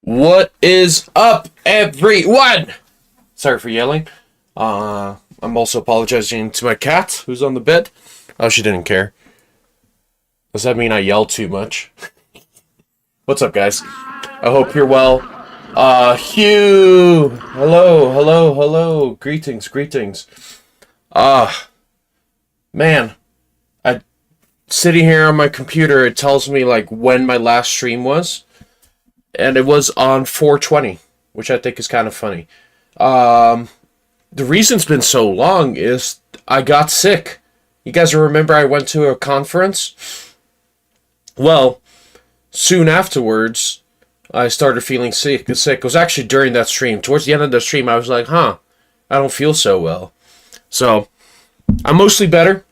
What is up, everyone? Sorry for yelling. I'm also apologizing to my cat, who's on the bed. Oh, she didn't care. Does that mean I yell too much? What's up, guys? I hope you're well. Hugh! Hello. Greetings. Man. Sitting here on my computer, it tells me, like, when my last stream was. And it was on 4/20, which I think is kind of funny. The reason it's been so long is I got sick. You guys remember I went to a conference? Well, soon afterwards, I started feeling sick. It was actually during that stream. Towards the end of the stream, I was like, I don't feel so well. So, I'm mostly better.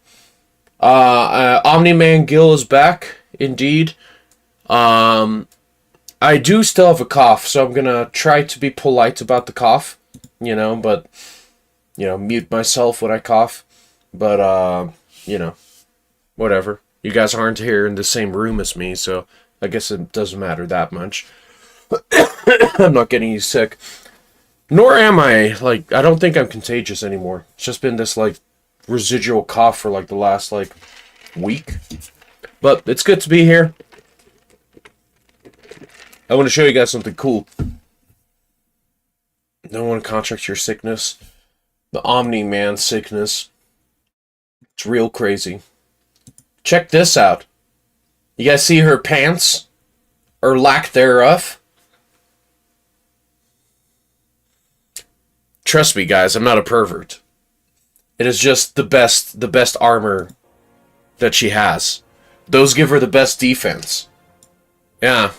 Omni-Man Gil is back, indeed. I do still have a cough, so I'm gonna try to be polite about the cough, but, mute myself when I cough. But, whatever. You guys aren't here in the same room as me, so I guess it doesn't matter that much. I'm not getting you sick. Nor am I, I don't think I'm contagious anymore. It's just been this, residual cough for, the last, week. But it's good to be here. I want to show you guys something cool. Don't want to contract your sickness. The Omni-Man sickness. It's real crazy. Check this out. You guys see her pants? Or lack thereof? Trust me, guys, I'm not a pervert. It is just the best armor that she has. Those give her the best defense. Yeah.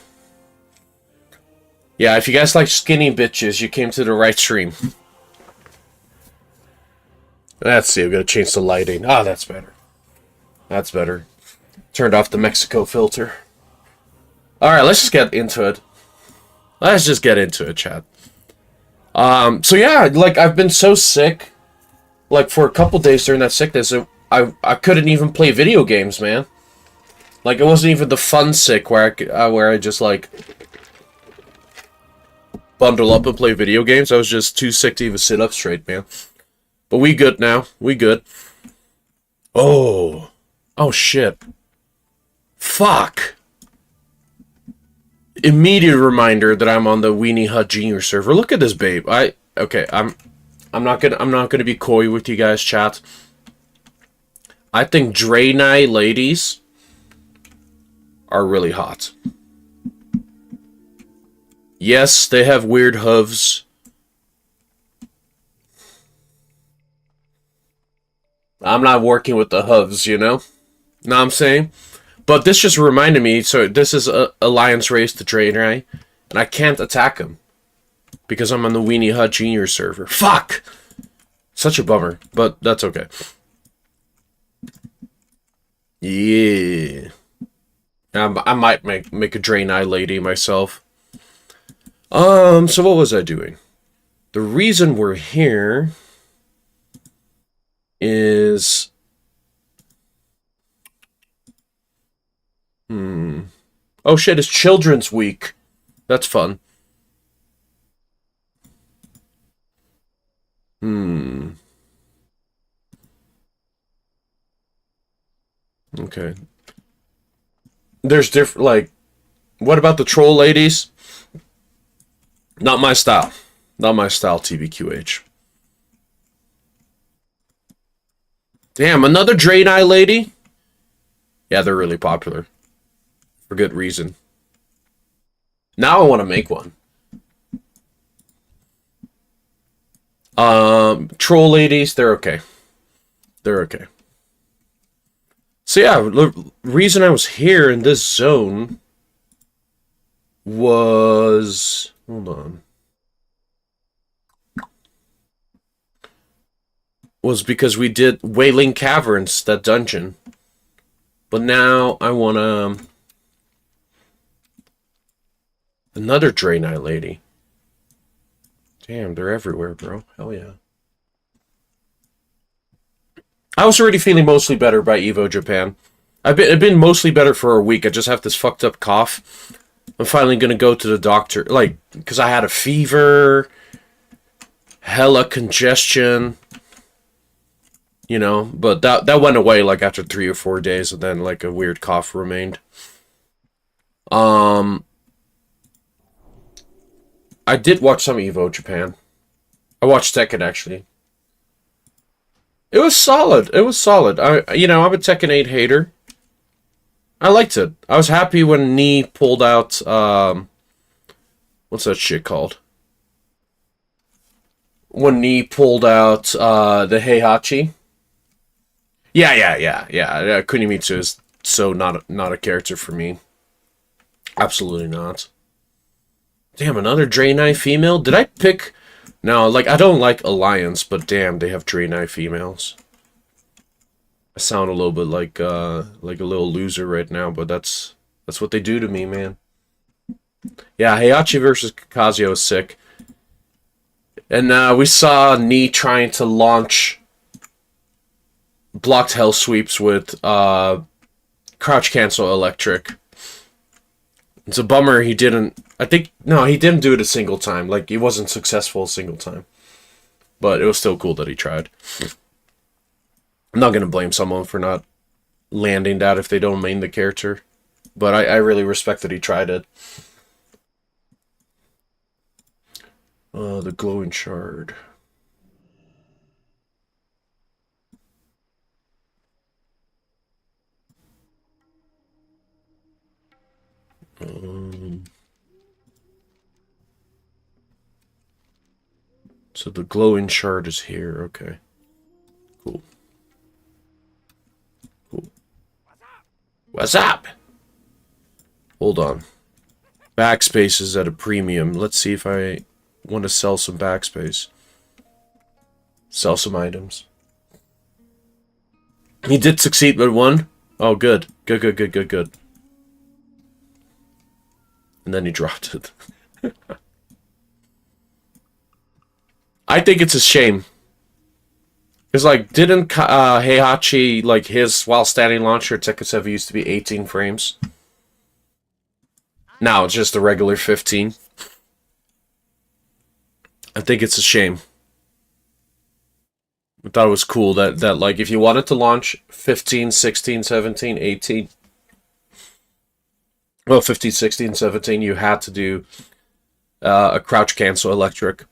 Yeah, if you guys like skinny bitches, you came to the right stream. Let's see, I'm gonna change the lighting. That's better. That's better. Turned off the Mexico filter. Alright, let's just get into it. Let's just get into it, chat. So yeah, I've been so sick. For a couple days during that sickness, I couldn't even play video games, man. It wasn't even the fun sick where I just, bundle up and play video games. I was just too sick to even sit up straight, man. But we good now. We good. Oh, shit. Fuck. immediate reminder that I'm on the Weenie Hut Junior server. Look at this babe. Okay, I'm not gonna be coy with you guys, chat. I think Draenei ladies are really hot. Yes, they have weird hooves. I'm not working with the hooves, you know? Know what I'm saying? But this just reminded me, so this is a Alliance race to Draenei, and I can't attack him. Because I'm on the Weenie Hut Junior server. Fuck! Such a bummer, but that's okay. Yeah. I might make a Draenei lady myself. So what was I doing? The reason we're here is... Oh shit, it's Children's Week. That's fun. Okay. There's different, like... What about the troll ladies? Not my style. Not my style, TBQH. Damn, another Draenei lady? Yeah, they're really popular. For good reason. Now I want to make one. Troll ladies, they're okay. They're okay. So yeah, the reason I was here in this zone was... Hold on. Was because we did Wailing Caverns, that dungeon. But now I want to... Another Draenei lady. Damn, they're everywhere, bro. Hell yeah. I was already feeling mostly better by Evo Japan. I've been mostly better for a week. I just have this fucked up cough. I'm finally gonna go to the doctor, like, because I had a fever, hella congestion, you know, but that went away, like, after 3 or 4 days, and then, like, a weird cough remained. I did watch some Evo Japan. I watched Tekken, actually. It was solid. It was solid. I'm a Tekken 8 hater. I liked it. I was happy when Nii pulled out, what's that shit called? When Nii pulled out, the Heihachi. Yeah. Kunimitsu is so not a character for me. Absolutely not. Damn, another Draenei female? Did I pick... No, like, I don't like Alliance, but damn, they have Draenei females. I sound a little bit like a little loser right now, but that's what they do to me, man. Yeah, Heihachi versus Kazuya was sick. And we saw Nii trying to launch blocked hell sweeps with crouch cancel electric. It's a bummer he didn't... he didn't do it a single time. Like, he wasn't successful a single time. But it was still cool that he tried. I'm not going to blame someone for not landing that if they don't main the character. But I really respect that he tried it. The glowing shard. So the glowing shard is here. Okay. Cool. What's up? Hold on. Backspace is at a premium. Let's see if I want to sell some backspace. Sell some items. He did succeed with one. Oh, good. Good. And then he dropped it. I think it's a shame. It's like, didn't Heihachi, like, his while standing launcher Tekken 7 used to be 18 frames? Now it's just a regular 15. I think it's a shame. I thought it was cool that like, if you wanted to launch 15, 16, 17, 18, well, 15, 16, 17, you had to do a crouch cancel electric.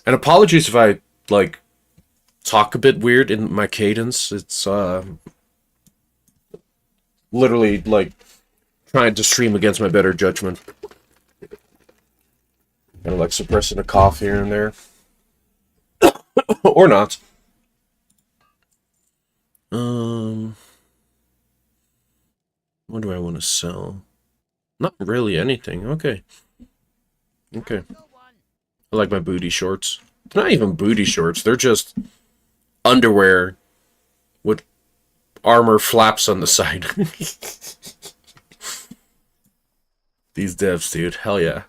And apologies if I like talk a bit weird in my cadence. It's literally like trying to stream against my better judgment. Kind of like suppressing a cough here and there. Or not. What do I want to sell? Not really anything. Okay. Okay. I like my booty shorts. They're not even booty shorts. They're just underwear with armor flaps on the side. These devs, dude. Hell yeah.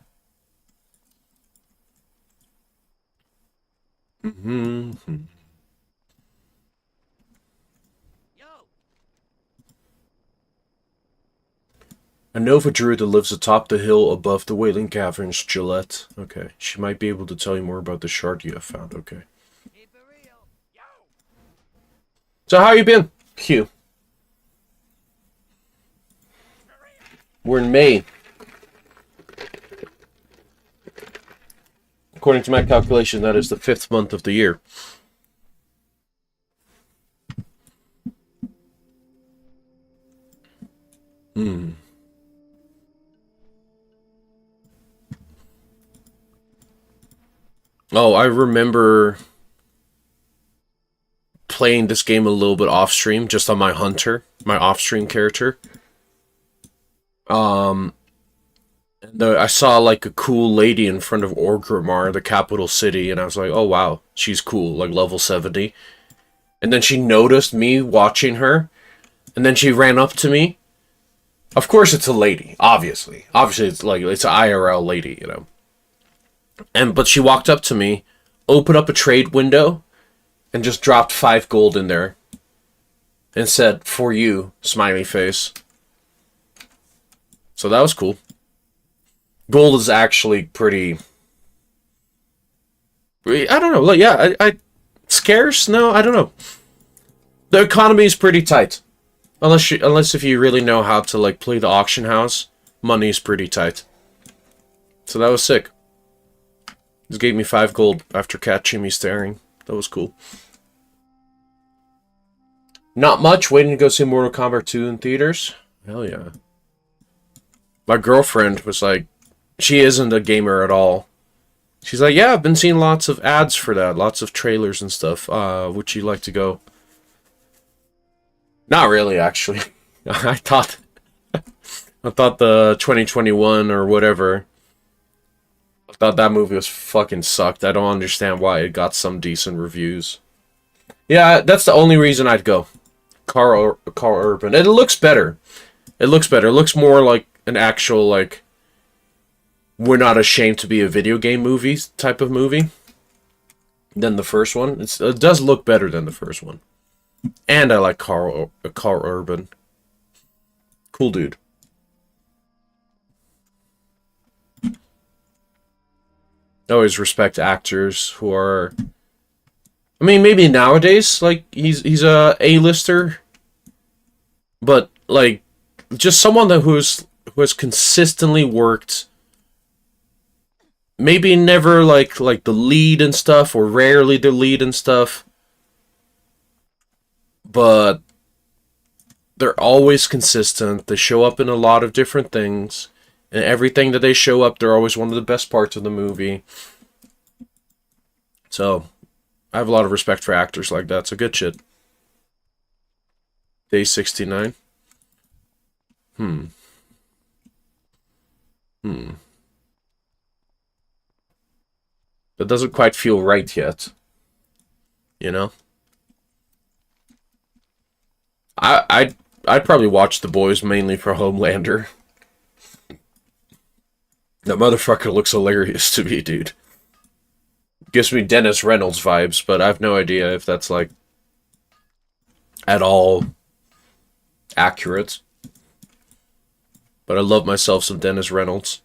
Mm-hmm. A Nova Druid that lives atop the hill above the Wailing Caverns, Gillette. Okay. She might be able to tell you more about the shard you have found. Okay. So how you been, Q? We're in May. According to my calculation, that is the 5th month of the year. Oh, I remember playing this game a little bit off stream, just on my hunter, my off stream character. I saw like a cool lady in front of Orgrimmar, the capital city, and I was like, oh wow, she's cool, like level 70. And then she noticed me watching her, and then she ran up to me. Of course it's a lady, obviously. Obviously it's like, it's an IRL lady, you know. But she walked up to me, opened up a trade window, and just dropped 5 gold in there. And said, for you, smiley face. So that was cool. Gold is actually pretty... I don't know. Like, yeah, I scarce? No, I don't know. The economy is pretty tight. Unless if you really know how to like play the auction house, money is pretty tight. So that was sick. Just gave me 5 gold after catching me staring. That was cool. Not much. Waiting to go see Mortal Kombat 2 in theaters. Hell yeah. My girlfriend was like, she isn't a gamer at all. She's like, yeah, I've been seeing lots of ads for that, lots of trailers and stuff. Would you like to go? Not really, actually. I thought the 2021 or whatever, I thought that movie was fucking sucked. I don't understand why it got some decent reviews. Yeah, that's the only reason I'd go. Carl Urban. It looks better. It looks better. It looks more like an actual, like, we're not ashamed to be a video game movie type of movie than the first one. It does look better than the first one. And I like Carl Urban. Cool dude. I always respect actors who are... I mean, maybe nowadays, like, he's a A-lister. But, like, just someone who has consistently worked... Maybe never, like the lead and stuff, or rarely the lead and stuff. But they're always consistent. They show up in a lot of different things. And everything that they show up, they're always one of the best parts of the movie. So, I have a lot of respect for actors like that. So, good shit. Day 69. That doesn't quite feel right yet. You know? I'd probably watch The Boys mainly for Homelander. That motherfucker looks hilarious to me, dude. Gives me Dennis Reynolds vibes, but I have no idea if that's, like, at all accurate. But I love myself some Dennis Reynolds.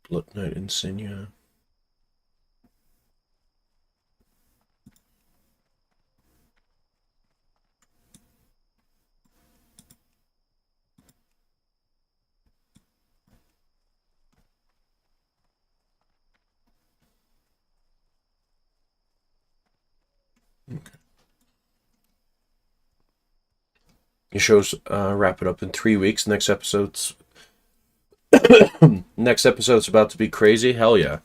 Blood Knight Insignia. Your show's wrapping up in 3 weeks. Next episode's about to be crazy. Hell yeah.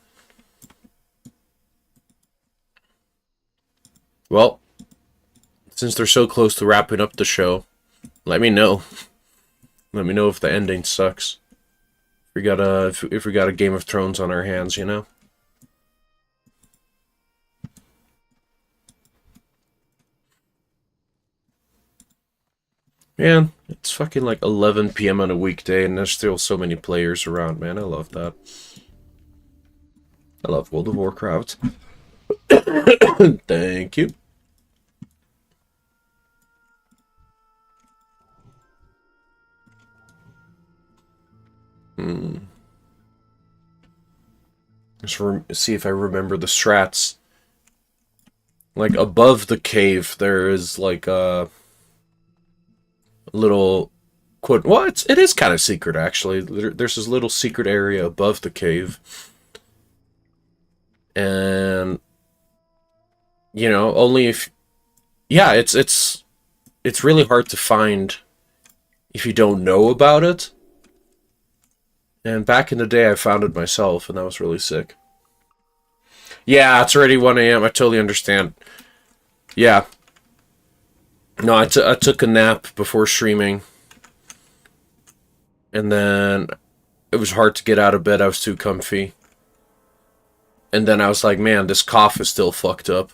Well, since they're so close to wrapping up the show, let me know. Let me know if the ending sucks. If we got a Game of Thrones on our hands, you know. Man, it's fucking like 11 p.m. on a weekday, and there's still so many players around. Man, I love that. I love World of Warcraft. Thank you. Let's see if I remember the strats. Like above the cave, there is like a little quote. Well, it is kind of secret actually. There's this little secret area above the cave, and you know, only if yeah, it's really hard to find if you don't know about it. And back in the day, I found it myself, and that was really sick. Yeah, it's already 1 a.m. I totally understand. Yeah. No, I took a nap before streaming. And then it was hard to get out of bed. I was too comfy. And then I was like, man, this cough is still fucked up.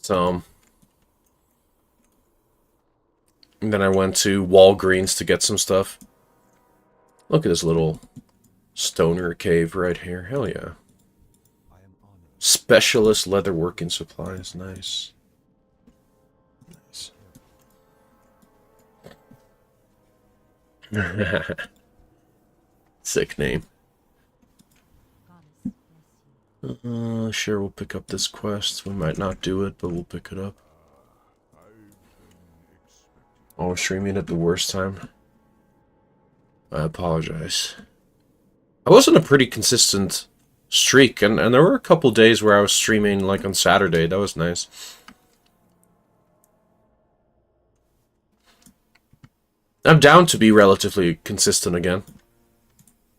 So... And then I went to Walgreens to get some stuff. Look at this little stoner cave right here. Hell yeah. Specialist leatherworking supplies. Nice. Nice. Sick name. Sure, we'll pick up this quest. We might not do it, but we'll pick it up. Oh, we're streaming at the worst time. I apologize. I was on a pretty consistent streak, and there were a couple days where I was streaming, like, on Saturday. That was nice. I'm down to be relatively consistent again.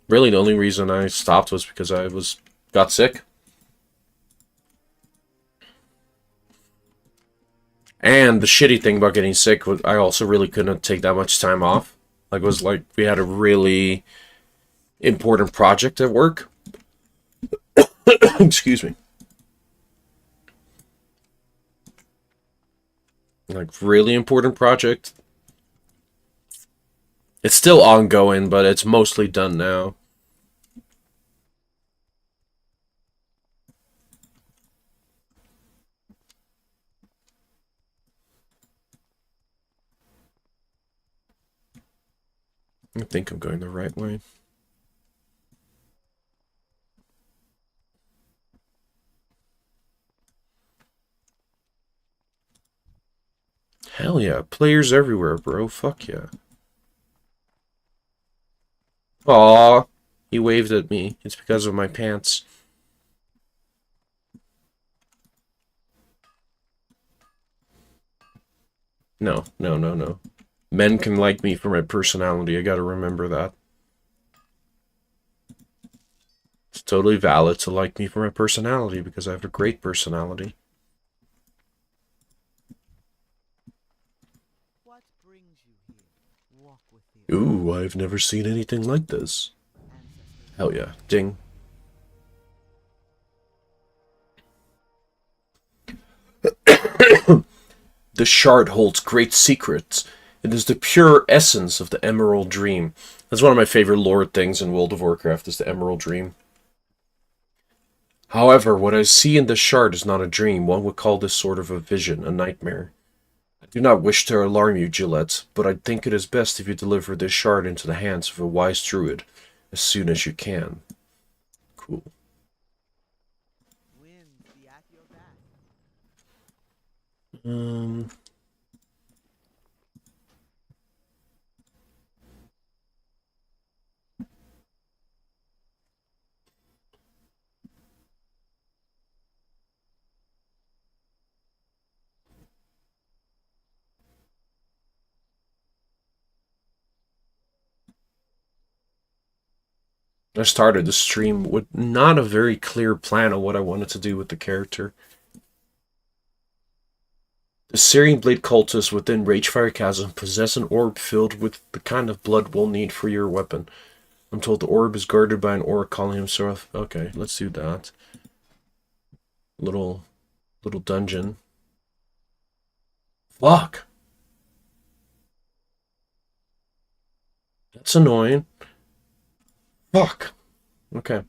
Really, the only reason I stopped was because I got sick. And the shitty thing about getting sick was I also really couldn't take that much time off. Like, it was like we had a really important project at work. Excuse me. Like, really important project. It's still ongoing, but it's mostly done now. I think I'm going the right way. Hell yeah, players everywhere, bro. Fuck yeah. Aw, he waved at me. It's because of my pants. No, no, no, no. Men can like me for my personality. I gotta remember that. It's totally valid to like me for my personality because I have a great personality. Ooh, I've never seen anything like this. Hell yeah. Ding. The shard holds great secrets. It is the pure essence of the Emerald Dream. That's one of my favorite lore things in World of Warcraft, is the Emerald Dream. However, what I see in this shard is not a dream. One would call this sort of a vision, a nightmare. I do not wish to alarm you, Gillette, but I think it is best if you deliver this shard into the hands of a wise druid as soon as you can. Cool. Um... I started the stream with not a very clear plan of what I wanted to do with the character. The Syrian Blade cultists within Ragefire Chasm possess an orb filled with the kind of blood we'll need for your weapon. I'm told the orb is guarded by an orc calling himself. Okay, let's do that. Little dungeon. Fuck. That's annoying. Fuck. Okay.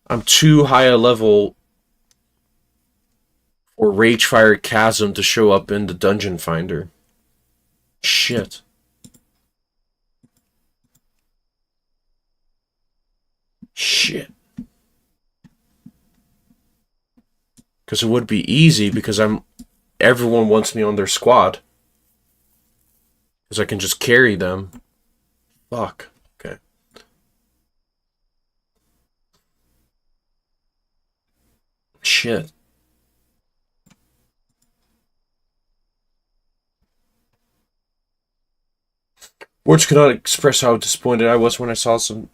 I'm too high a level for Ragefire Chasm to show up in the dungeon finder. Shit. Shit. Because it would be easy because everyone wants me on their squad. Because I can just carry them. Fuck. Okay. Shit. Words cannot express how disappointed I was when I saw some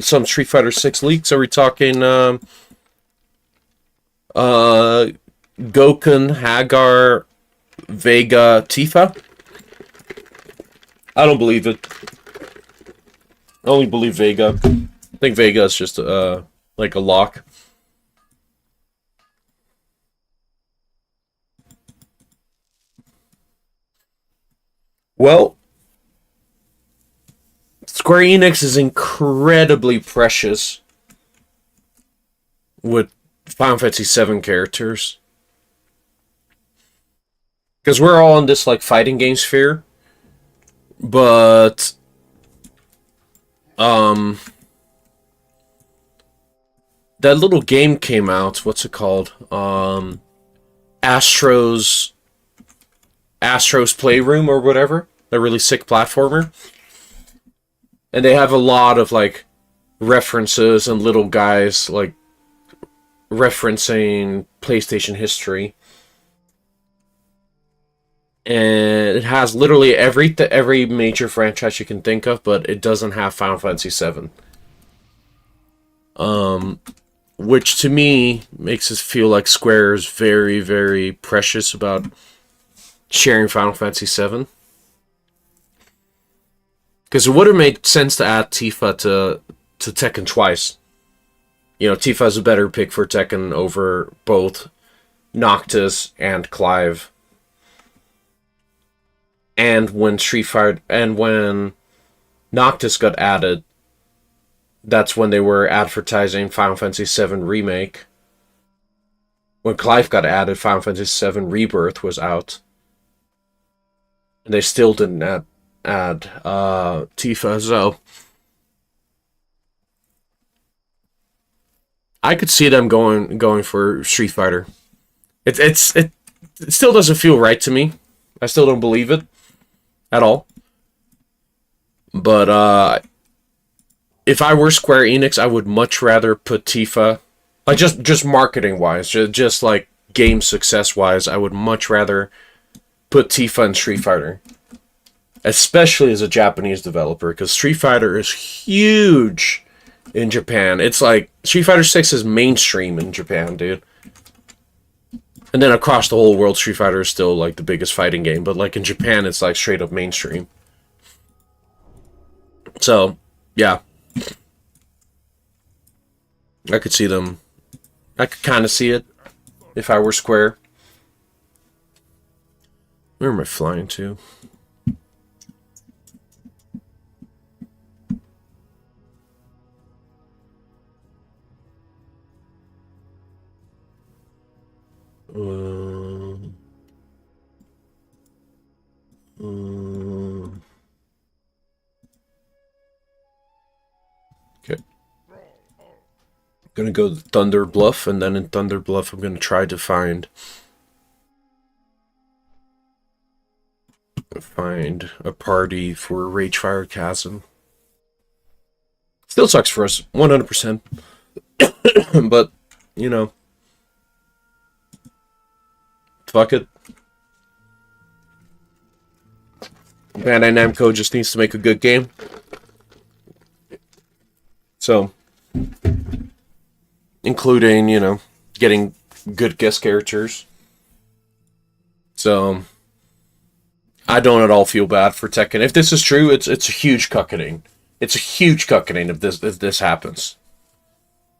some Street Fighter 6 leaks. Are we talking Gokun, Hagar, Vega, Tifa? I don't believe it. I only believe Vega. I think Vega is just like a lock. Well, Square Enix is incredibly precious with Final Fantasy VII characters. Because we're all in this like fighting game sphere. But that little game came out, what's it called? Astro's Playroom or whatever. A really sick platformer. And they have a lot of like references and little guys like referencing PlayStation history. And it has literally every major franchise you can think of, but it doesn't have Final Fantasy VII. Which to me makes us feel like Square is very, very precious about sharing Final Fantasy VII. Because it would have made sense to add Tifa to Tekken twice. You know, Tifa is a better pick for Tekken over both Noctis and Clive. And when Noctis got added, that's when they were advertising Final Fantasy VII Remake. When Clive got added, Final Fantasy VII Rebirth was out. And they still didn't add Tifa, so I could see them going for Street Fighter. It still doesn't feel right to me. I still don't believe it at all. But if I were Square Enix, I would much rather put Tifa, like just marketing wise, just like game success wise, I would much rather put Tifa in Street Fighter. Especially as a Japanese developer, because Street Fighter is huge in Japan. It's like Street Fighter 6 is mainstream in Japan, dude. And then across the whole world, Street Fighter is still like the biggest fighting game, but like in Japan, it's like straight up mainstream. So, yeah. I could see them. I could kind of see it if I were Square. Where am I flying to? Okay. Gonna go to Thunder Bluff, and then in Thunder Bluff, I'm gonna try to find a party for Ragefire Chasm. Still sucks for us, 100%. But you know, fuck it. Bandai Namco just needs to make a good game. So, including, you know, getting good guest characters. So, I don't at all feel bad for Tekken. If this is true, it's a huge cuckening. It's a huge cuckening if this happens.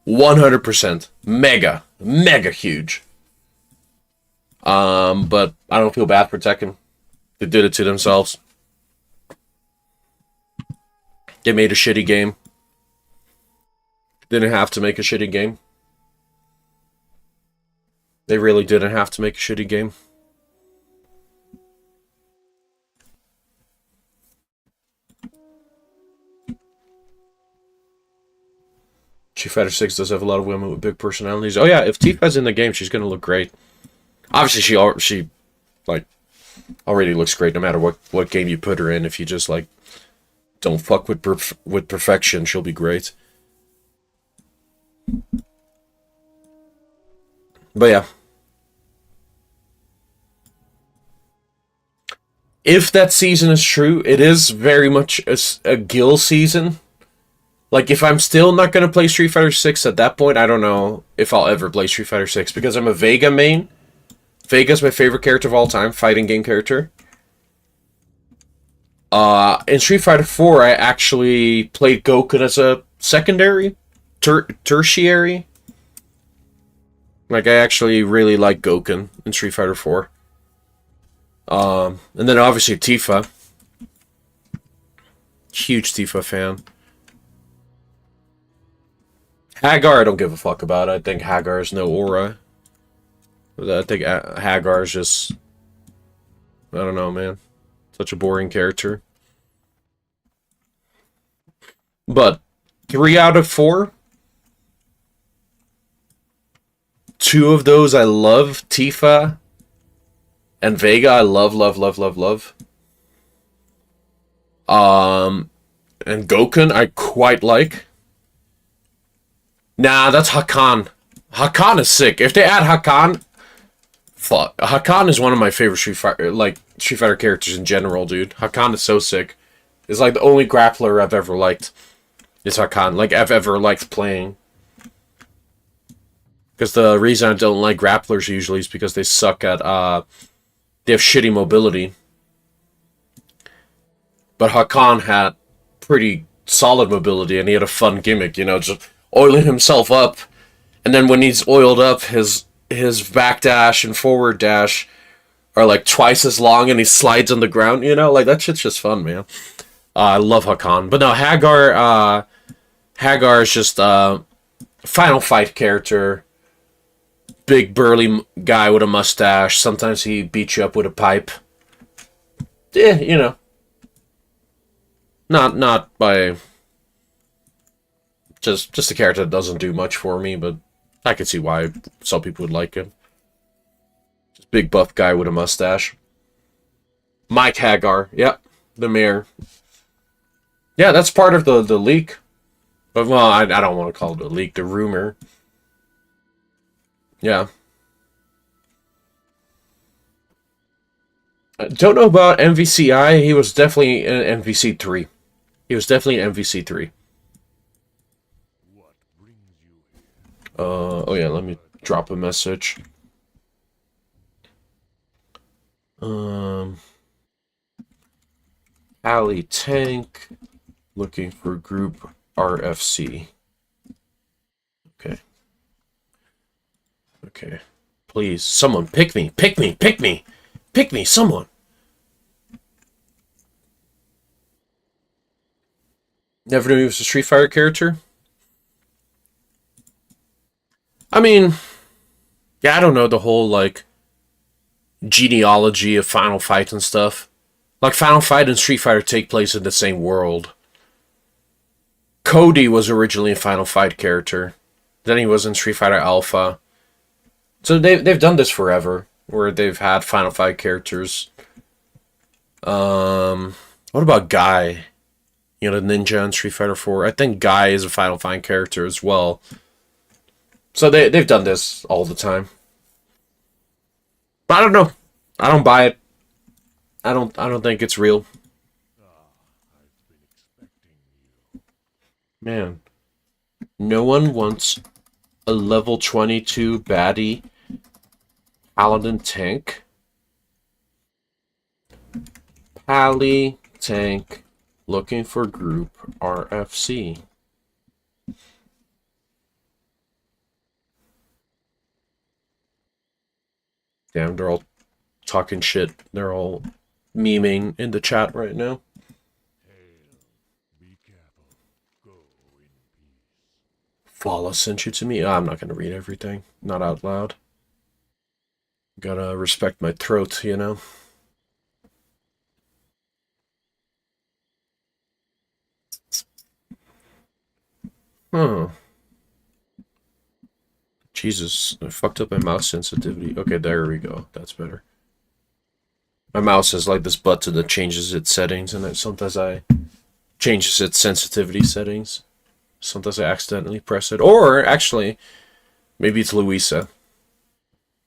100%. Mega huge. But I don't feel bad for Tekken. They did it to themselves. They made a shitty game. Didn't have to make a shitty game. They really didn't have to make a shitty game. Street Fighter 6 does have a lot of women with big personalities. Oh yeah, if Tifa's in the game, she's gonna look great. Obviously, she like already looks great no matter what game you put her in. If you just like don't fuck with perfection, she'll be great. But yeah, if that season is true, it is very much a Gil season. Like, if I'm still not going to play Street Fighter 6 at that point, I don't know if I'll ever play Street Fighter 6, because I'm a Vega main. Vega's my favorite character of all time, fighting game character. In Street Fighter 4, I actually played Goku as a secondary, tertiary. Like, I actually really like Goku in Street Fighter 4. And then obviously Tifa. Huge Tifa fan. Hagar, I don't give a fuck about. I think Hagar is no aura. I think Hagar is just... I don't know, man. Such a boring character. But 3 out of 4. 2 of those I love. Tifa and Vega I love. And Goku I quite like. Nah, that's Hakan. Hakan is sick. If they add Hakan, fuck. Hakan is one of my favorite Street Fighter characters in general, dude. Hakan is so sick. It's like the only grappler I've ever liked. Is Hakan. Like, I've ever liked playing. Because the reason I don't like grapplers usually is because they suck at, they have shitty mobility. But Hakan had pretty solid mobility, and he had a fun gimmick, you know, just oiling himself up, and then when he's oiled up, his back dash and forward dash are like twice as long, and he slides on the ground, you know, like that shit's just fun, man. I love Hakan. But no, Hagar is just Final Fight character, big burly guy with a mustache. Sometimes he beats you up with a pipe. Yeah, you know, not by. Just a character that doesn't do much for me, but I can see why some people would like him. Just big buff guy with a mustache. Mike Hagar, yep, the mayor. Yeah, that's part of the leak. But, well, I don't want to call it a leak, the rumor. Yeah. I don't know about MVCI. He was definitely an MVC3. He was definitely an MVC3. Oh yeah, let me drop a message. Ali Tank, looking for group RFC. Okay. Okay. Please, someone pick me, someone. Never knew he was a Street Fighter character? I mean, yeah, I don't know the whole, like, genealogy of Final Fight and stuff. Like, Final Fight and Street Fighter take place in the same world. Cody was originally a Final Fight character. Then he was in Street Fighter Alpha. So they've done this forever, where they've had Final Fight characters. What about Guy? You know, the ninja in Street Fighter 4. I think Guy is a Final Fight character as well. So they've done this all the time. But I don't know. I don't buy it. I don't think it's real. Man, no one wants a level 22 baddie paladin tank. Pally tank looking for group RFC. Damn, they're all talking shit. They're all memeing in the chat right now. Fala sent you to me. I'm not gonna read everything. Not out loud. Gotta respect my throat, you know? Huh. Jesus, I fucked up my mouse sensitivity. Okay, there we go. That's better. My mouse has like this button that changes its settings, and sometimes I changes its sensitivity settings. Sometimes I accidentally press it. Or, actually, maybe it's Louisa.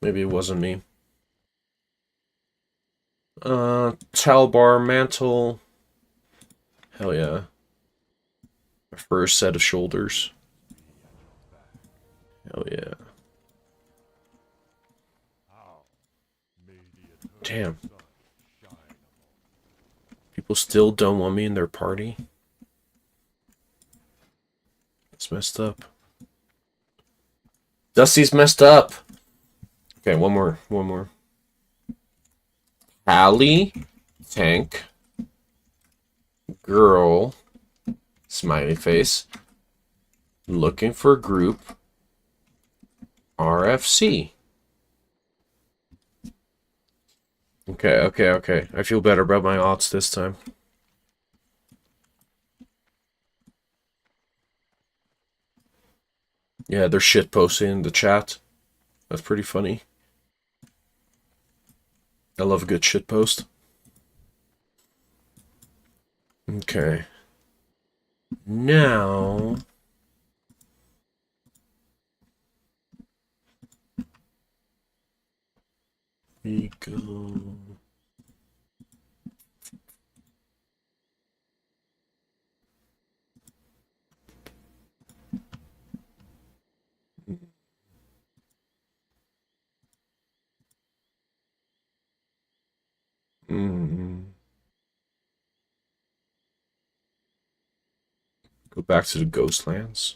Maybe it wasn't me. Talbar mantle. Hell yeah. My first set of shoulders. Hell yeah. Damn. People still don't want me in their party? It's messed up. Dusty's messed up. Okay, one more. Hallie, tank, girl, smiley face, looking for group, RFC. Okay. I feel better about my odds this time. Yeah, they're shit posting in the chat. That's pretty funny. I love a good shit post. Okay. Now... we go... Go back to the Ghostlands.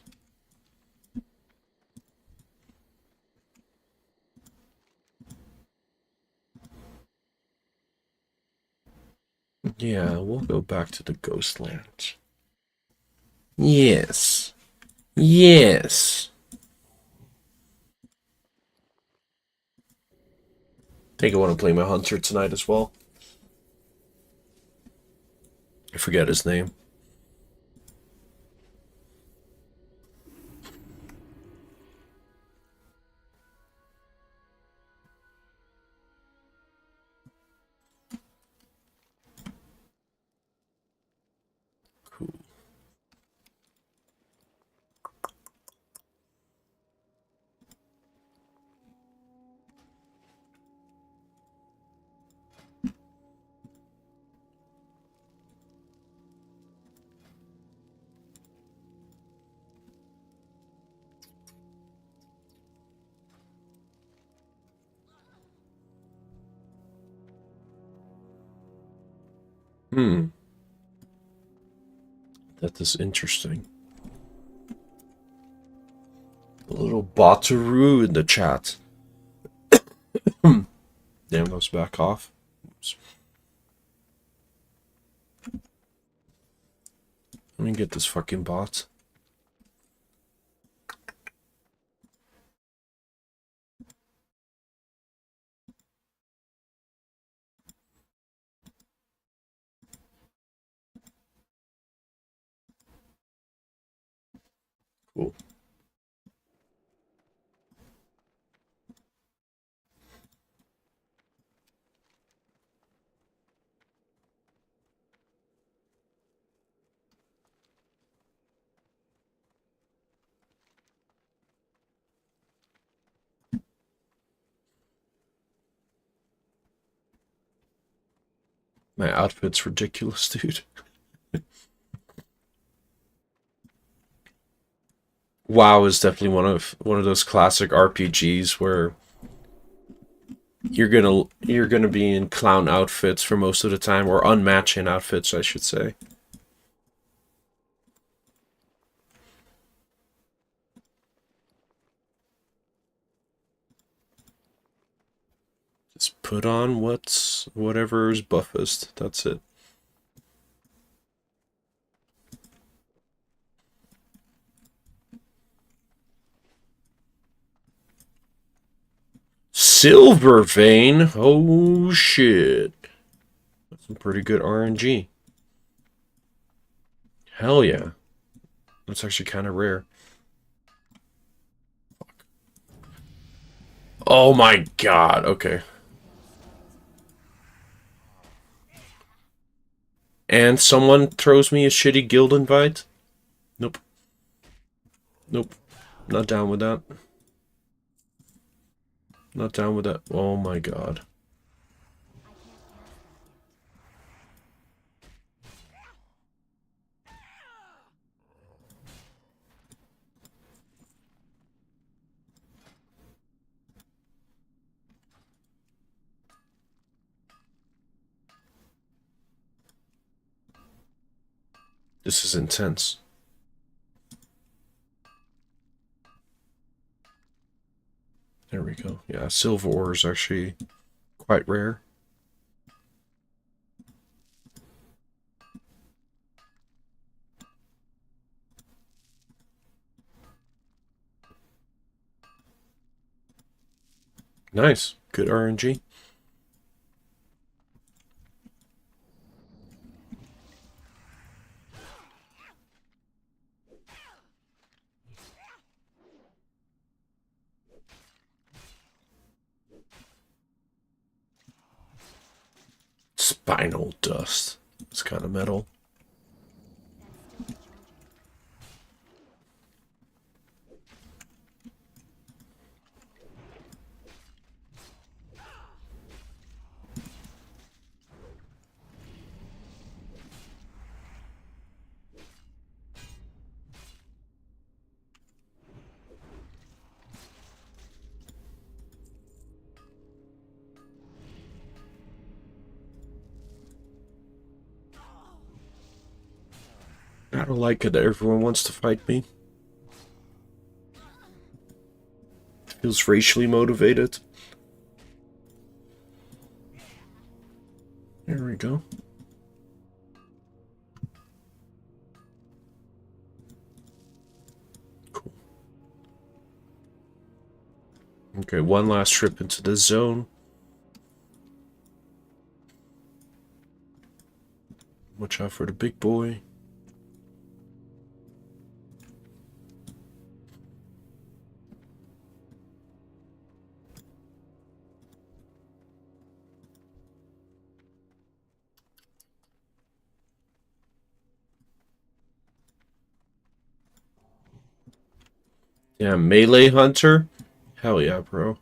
Yeah, we'll go back to the Ghostlands. Yes. Yes. I think I want to play my hunter tonight as well. I forget his name. Cool. That is interesting. A little Bataru in the chat. Damn, let's back off. Oops. Let me get this fucking bot. Cool. My outfit's ridiculous, dude. WoW is definitely one of those classic RPGs where you're gonna be in clown outfits for most of the time, or unmatching outfits, I should say. Just put on whatever's buffest. That's it. Silver vein. Oh shit. That's some pretty good RNG. Hell yeah. That's actually kind of rare. Oh my god. Okay. And someone throws me a shitty guild invite? Nope. Nope. Not down with that. Not down with that. Oh my god. This is intense. There we go. Yeah, silver ore is actually quite rare. Nice. Good RNG. Spinal dust. It's kind of metal. I don't like it that everyone wants to fight me. Feels racially motivated. There we go. Cool. Okay, one last trip into the zone. Watch out for the big boy. Yeah, melee hunter? Hell yeah, bro.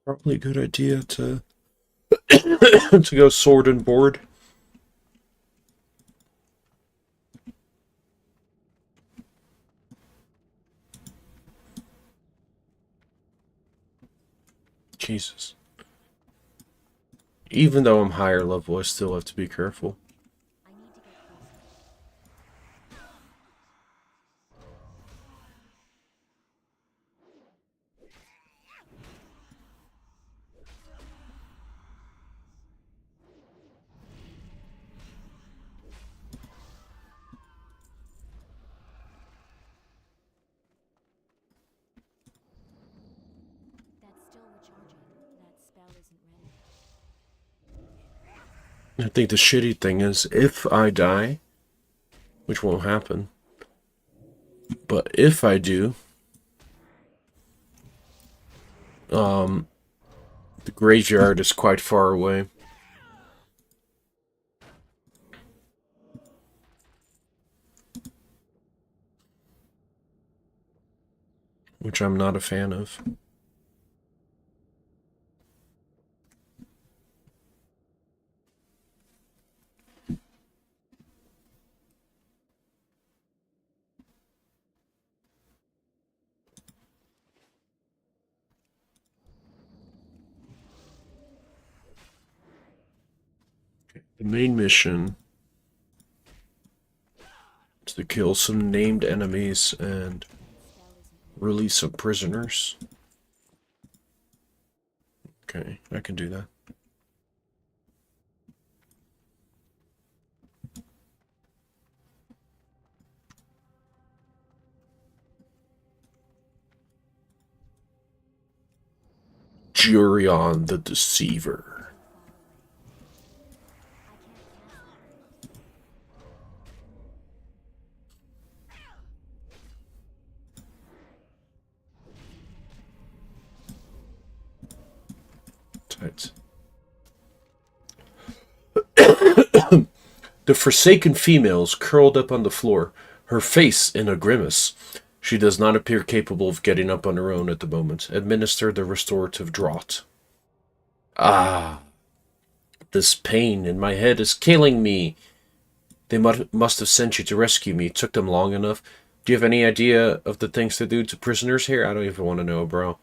Probably a good idea to to go sword and board. Jesus. Even though I'm higher level, I still have to be careful. I think the shitty thing is, if I die, which won't happen, But if I do, the graveyard is quite far away. Which I'm not a fan of. The main mission is to kill some named enemies and release some prisoners. Okay, I can do that. Jurion the Deceiver. Tight. The forsaken female is curled up on the floor, her face in a grimace. She does not appear capable of getting up on her own at the moment. Administer the restorative draught. Ah, this pain in my head is killing me. They must have sent you to rescue me. It took them long enough. Do you have any idea of the things they do to prisoners here? I don't even want to know, bro.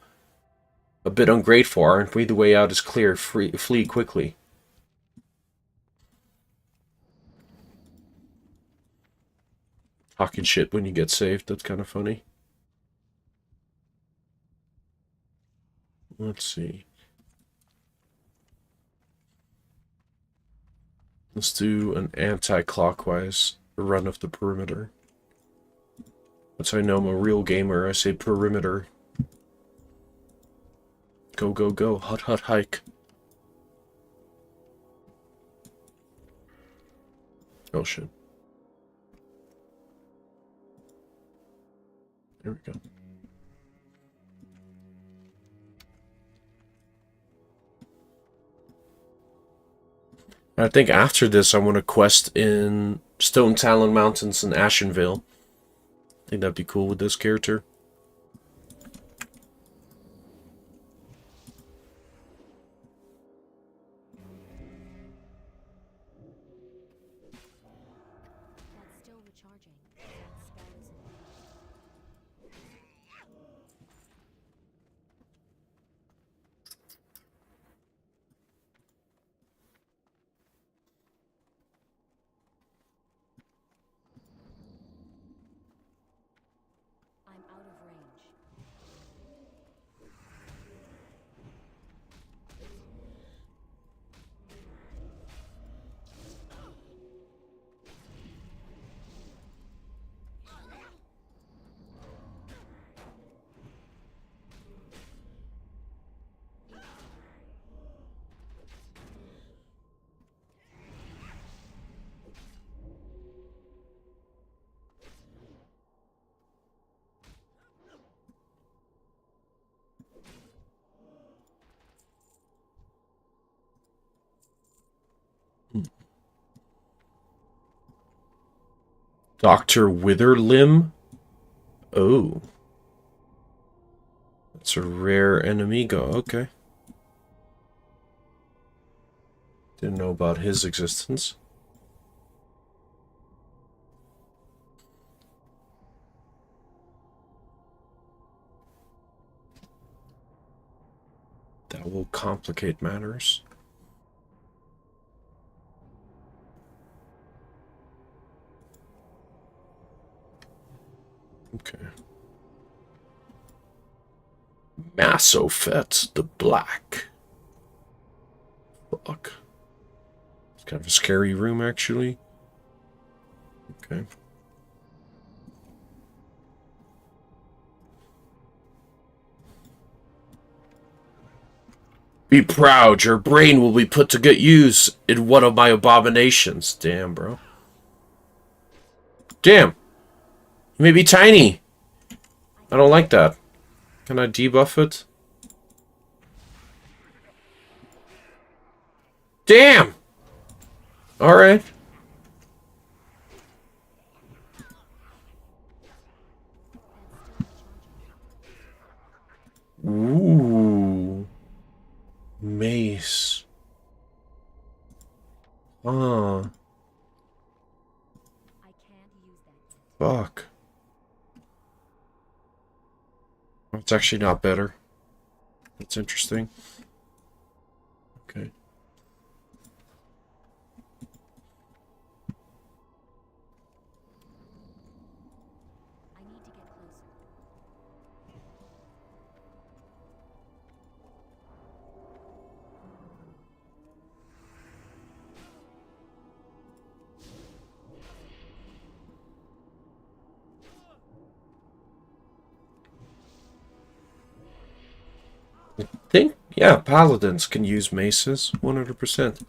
A bit ungrateful, aren't we? The way out is clear. Flee quickly. Talking shit when you get saved. That's kind of funny. Let's see. Let's do an anti-clockwise run of the perimeter. That's how I know I'm a real gamer. I say perimeter. Go, go, go. Hut, hut, hike. Oh, shit. There we go. I think after this I want to quest in Stone Talon Mountains and Ashenvale. I think that'd be cool with this character. Dr. Witherlimb? Oh. That's a rare enemigo. Okay. Didn't know about his existence. That will complicate matters. Okay. Massophet the Black. Fuck. It's kind of a scary room, actually. Okay. Be proud, your brain will be put to good use in one of my abominations. Damn, bro. Damn. You may be tiny, I don't like that. Can I debuff it? Damn! Alright. Ooh. Mace. Huh. Fuck. It's actually not better. That's interesting. Okay. Think, yeah, paladins can use maces, 100%.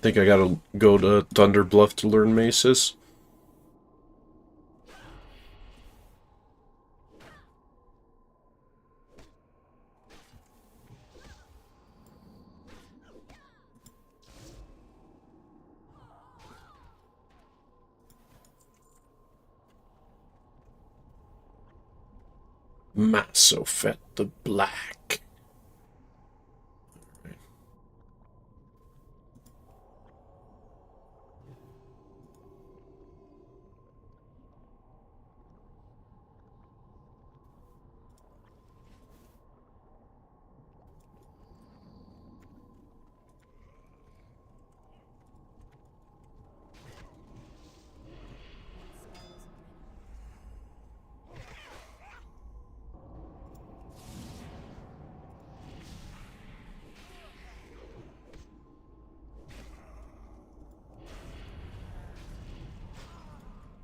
Think I gotta go to Thunder Bluff to learn maces. Masofet the Black.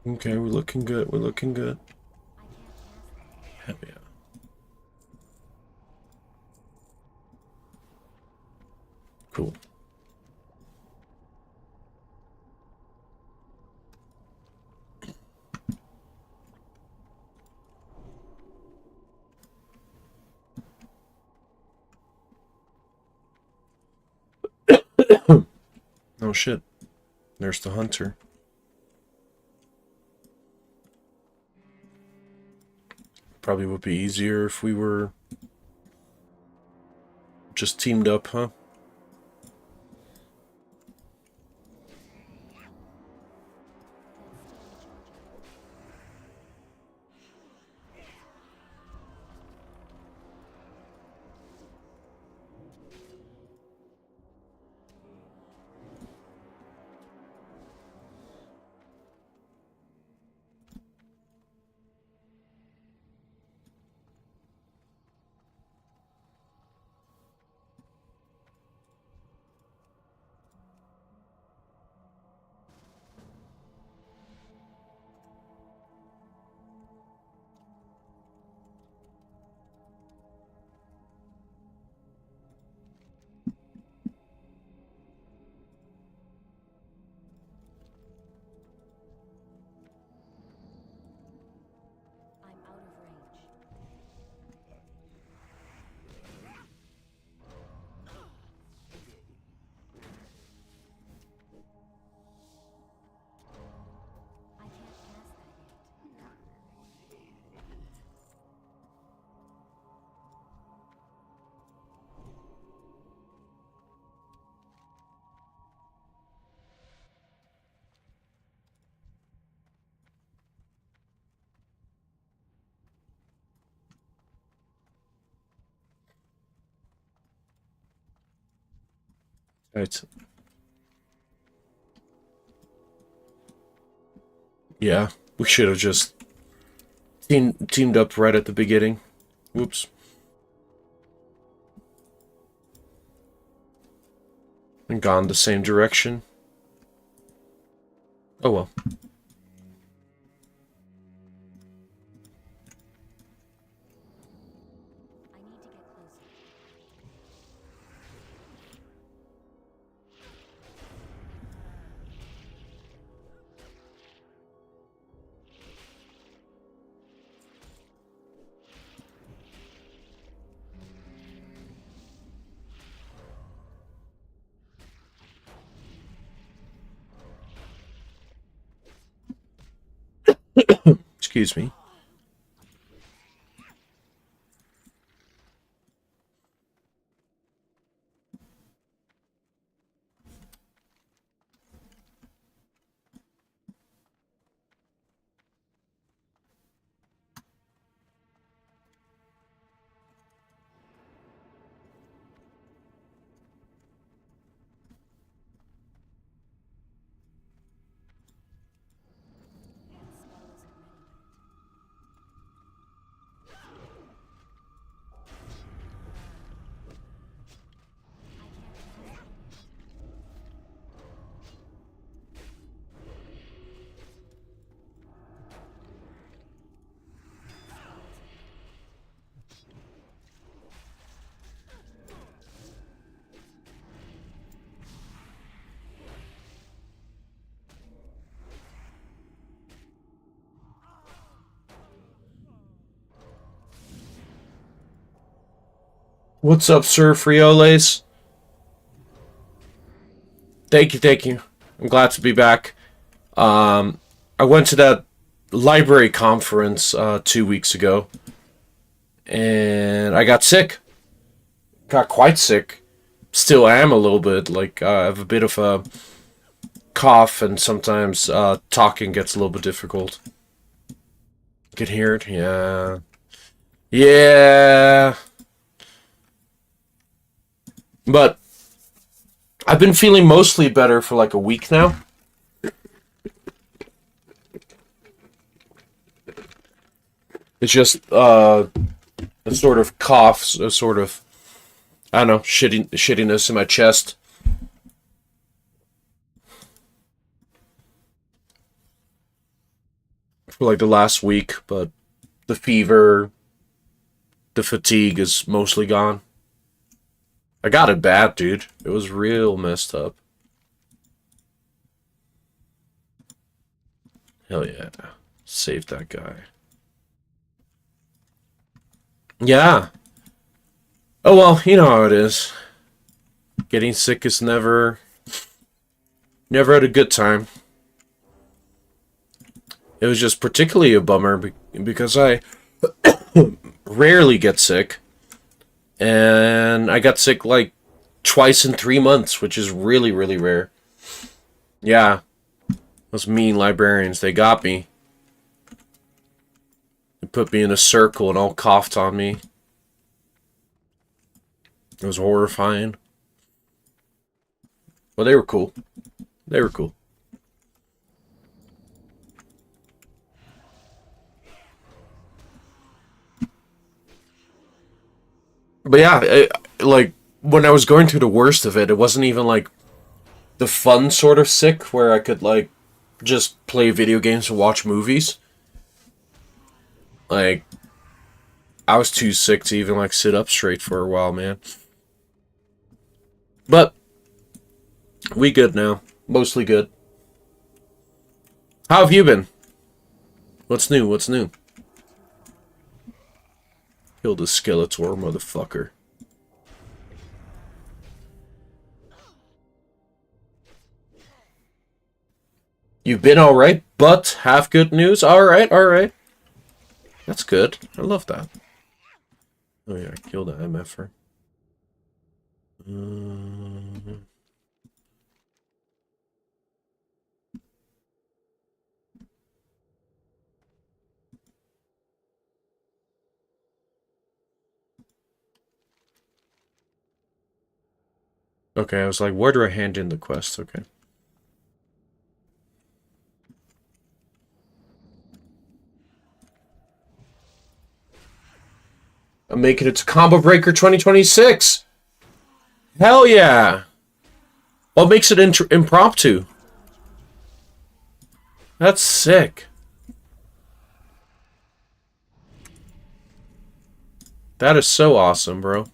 Okay, we're looking good. We're looking good. Hell yeah. Cool. Oh shit. There's the hunter. Probably would be easier if we were just teamed up, huh? Right. Yeah, we should have just teamed up right at the beginning. Whoops. And gone the same direction. Oh well. Excuse me. What's up, Sir Frioles? Thank you, thank you. I'm glad to be back. I went to that library conference 2 weeks ago, and I got sick. Got quite sick. Still am a little bit. Like, I have a bit of a cough, and sometimes talking gets a little bit difficult. Can hear it? Yeah. Yeah. But I've been feeling mostly better for like a week now. It's just a sort of cough, a sort of, I don't know, shittiness in my chest. For like the last week, but the fever, the fatigue is mostly gone. I got it bad, dude. It was real messed up. Hell yeah. Save that guy. Yeah. Oh well, you know how it is. Getting sick is never had a good time. It was just particularly a bummer because I rarely get sick. And I got sick like twice in 3 months, which is really, really rare. Yeah. Those mean librarians, they got me. They put me in a circle and all coughed on me. It was horrifying. Well, they were cool. They were cool. But yeah, like, when I was going through the worst of it, it wasn't even, like, the fun sort of sick where I could, like, just play video games and watch movies. Like, I was too sick to even, like, sit up straight for a while, man. But we good now. Mostly good. How have you been? What's new? What's new? Killed a Skeletor, motherfucker. You've been alright, but have good news? Alright, alright. That's good. I love that. Oh yeah, I killed an MFer. Okay, I was like, where do I hand in the quest? Okay. I'm making it to Combo Breaker 2026! Hell yeah! What makes it impromptu? That's sick. That is so awesome, bro.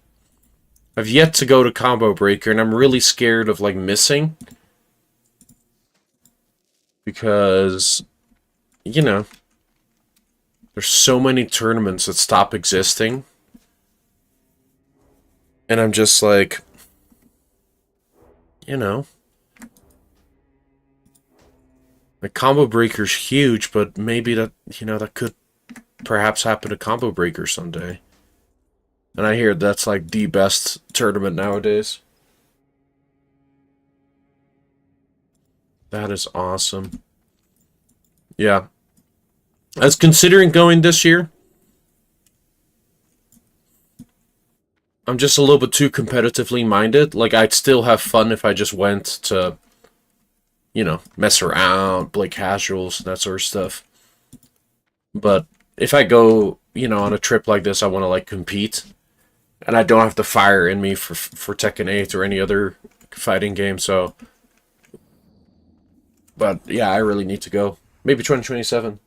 I've yet to go to Combo Breaker, and I'm really scared of, like, missing. Because, you know, there's so many tournaments that stop existing. And I'm just like, you know, The combo breaker's huge, but maybe that, that could perhaps happen to combo breaker someday. And I hear that's like the best tournament nowadays. That is awesome. Yeah. I was considering going this year. I'm just a little bit too competitively minded. Like, I'd still have fun if I just went to, mess around, play casuals, that sort of stuff. But if I go, on a trip like this, I want to, like, compete. And I don't have the fire in me for Tekken 8 or any other fighting game, so... But, yeah, I really need to go. Maybe 2027.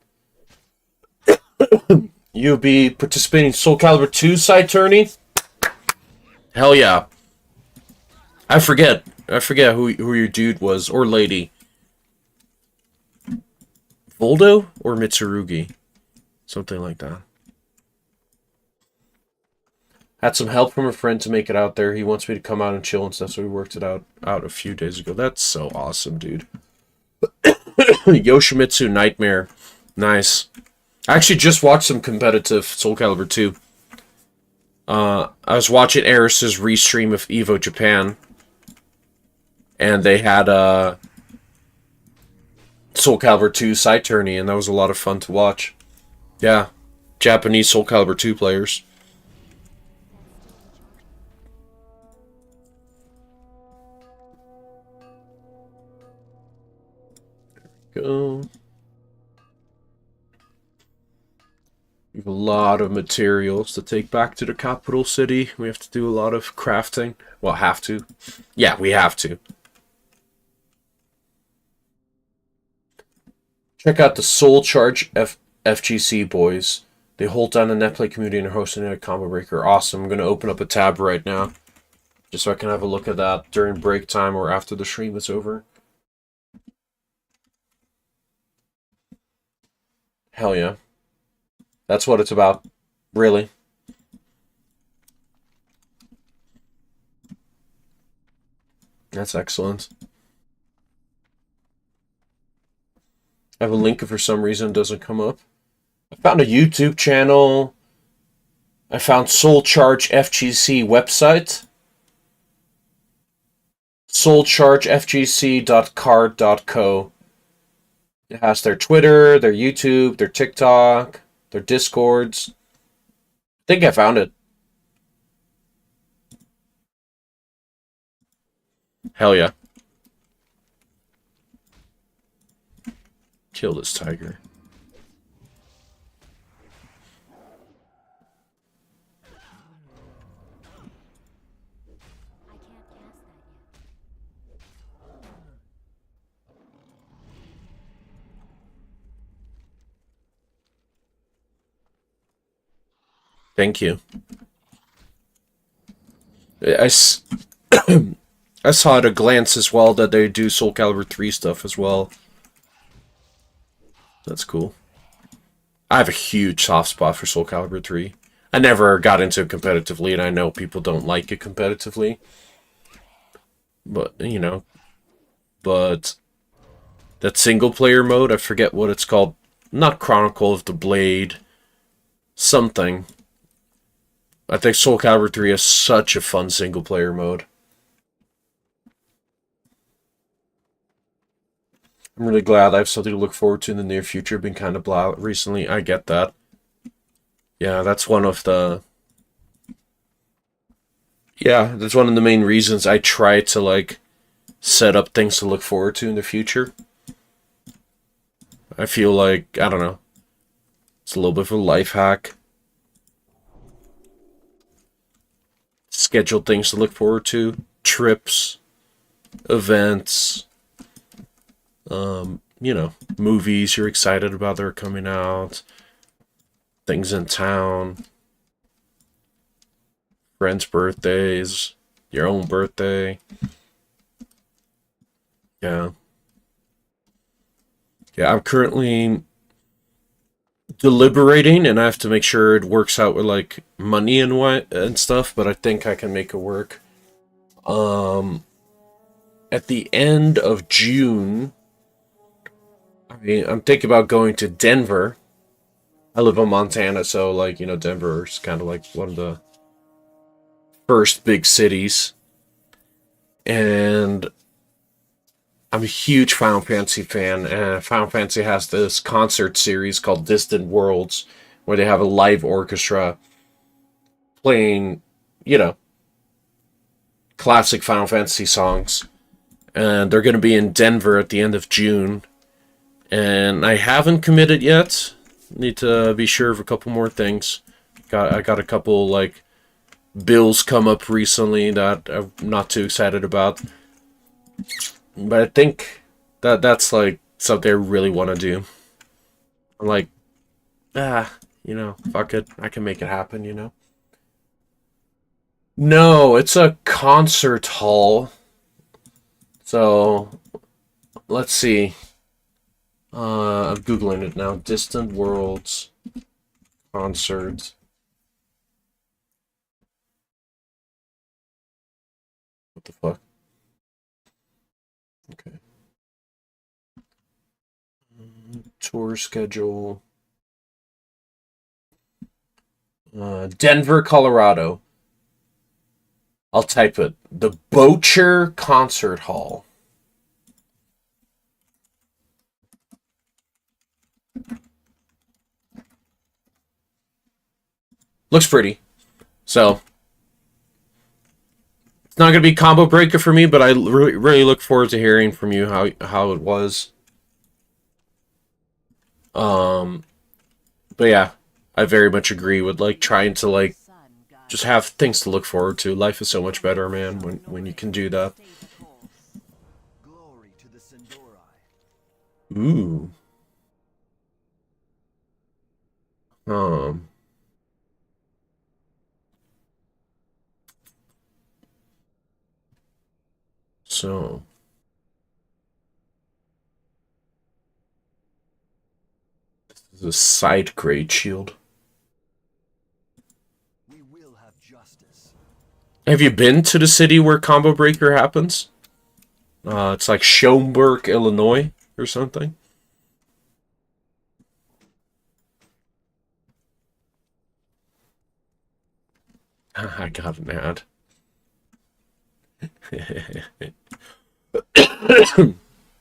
You'll be participating in Soul Calibur 2 side tourney? Hell yeah. I forget who your dude was, or lady. Voldo or Mitsurugi? Something like that. Had some help from a friend to make it out there. He wants me to come out and chill and stuff, so we worked it out a few days ago. That's so awesome, dude. Yoshimitsu Nightmare. Nice. I actually just watched some competitive Soul Calibur 2. I was watching Eris's restream of Evo Japan. And they had a Soul Calibur 2 side tourney, and that was a lot of fun to watch. Yeah. Japanese Soul Calibur 2 players. Go. We have a lot of materials to take back to the capital city. We have to do a lot of crafting. Well, have to. Yeah, we have to. Check out the Soul Charge FGC boys. They hold down the netplay community and are hosting a combo breaker. Awesome. I'm going to open up a tab right now, just so I can have a look at that during break time or after the stream is over. Hell yeah. That's what it's about. Really. That's excellent. I have a link if for some reason it doesn't come up. I found a YouTube channel. I found Soul Charge FGC website. soulchargefgc.card.co. It has their Twitter, their YouTube, their TikTok, their Discords. I think I found it. Hell yeah. Kill this tiger. Thank you. I saw at a glance as well that they do Soul Calibur 3 stuff as well. That's cool. I have a huge soft spot for Soul Calibur 3. I never got into it competitively, and I know people don't like it competitively. But, but that single player mode, I forget what it's called. Not Chronicle of the Blade. Something. I think Soul Calibur 3 is such a fun single player mode. I'm really glad I have something to look forward to in the near future. Been kind of blah recently. I get that. Yeah, that's one of the... Yeah, that's one of the main reasons I try to, like, set up things to look forward to in the future. I feel like, I don't know, it's a little bit of a life hack. Schedule things to look forward to. Trips. Events. Movies you're excited about that are coming out. Things in town. Friends' birthdays. Your own birthday. Yeah. Yeah, I'm currently deliberating, and I have to make sure it works out with, like, money and what and stuff, but I think I can make it work. At the end of June, I mean, I'm thinking about going to Denver. I live in Montana, so like, Denver is kind of like one of the first big cities. And I'm a huge Final Fantasy fan, and Final Fantasy has this concert series called Distant Worlds, where they have a live orchestra playing, you know, classic Final Fantasy songs. And they're going to be in Denver at the end of June. And I haven't committed yet. Need to be sure of a couple more things. I got a couple like bills come up recently that I'm not too excited about. But I think that's like something I really want to do. I'm like, fuck it. I can make it happen. No, it's a concert hall. So, let's see. I'm Googling it now. Distant Worlds concert. What the fuck? Okay. Tour schedule. Denver, Colorado. I'll type it. The Bocher Concert Hall. Looks pretty. So, it's not going to be combo breaker for me, but I really look forward to hearing from you how it was. But yeah, I very much agree with like trying to like just have things to look forward to. Life is so much better, man, when you can do that. Ooh. Um. So. This is a side grade shield. Have you been to the city where Combo Breaker happens? It's like Schaumburg, Illinois, or something. I got an ad.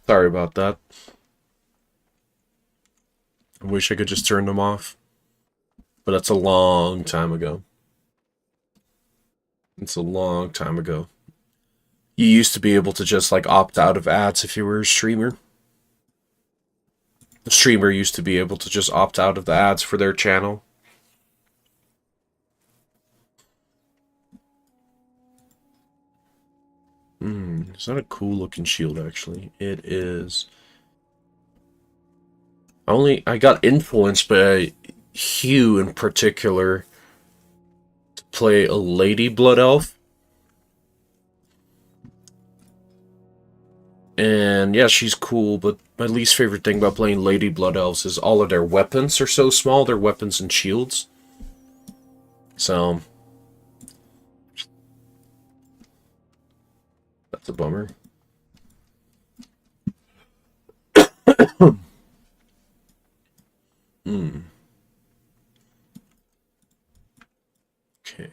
Sorry about that. I wish I could just turn them off. But that's a long time ago. It's a long time ago. You used to be able to just like opt out of ads if you were a streamer. The streamer used to be able to just opt out of the ads for their channel. It's not a cool looking shield actually. It is. I got influenced by Hugh in particular to play a lady blood elf. And yeah, she's cool, but my least favorite thing about playing lady blood elves is all of their weapons are so small, their weapons and shields. So that's a bummer. Okay.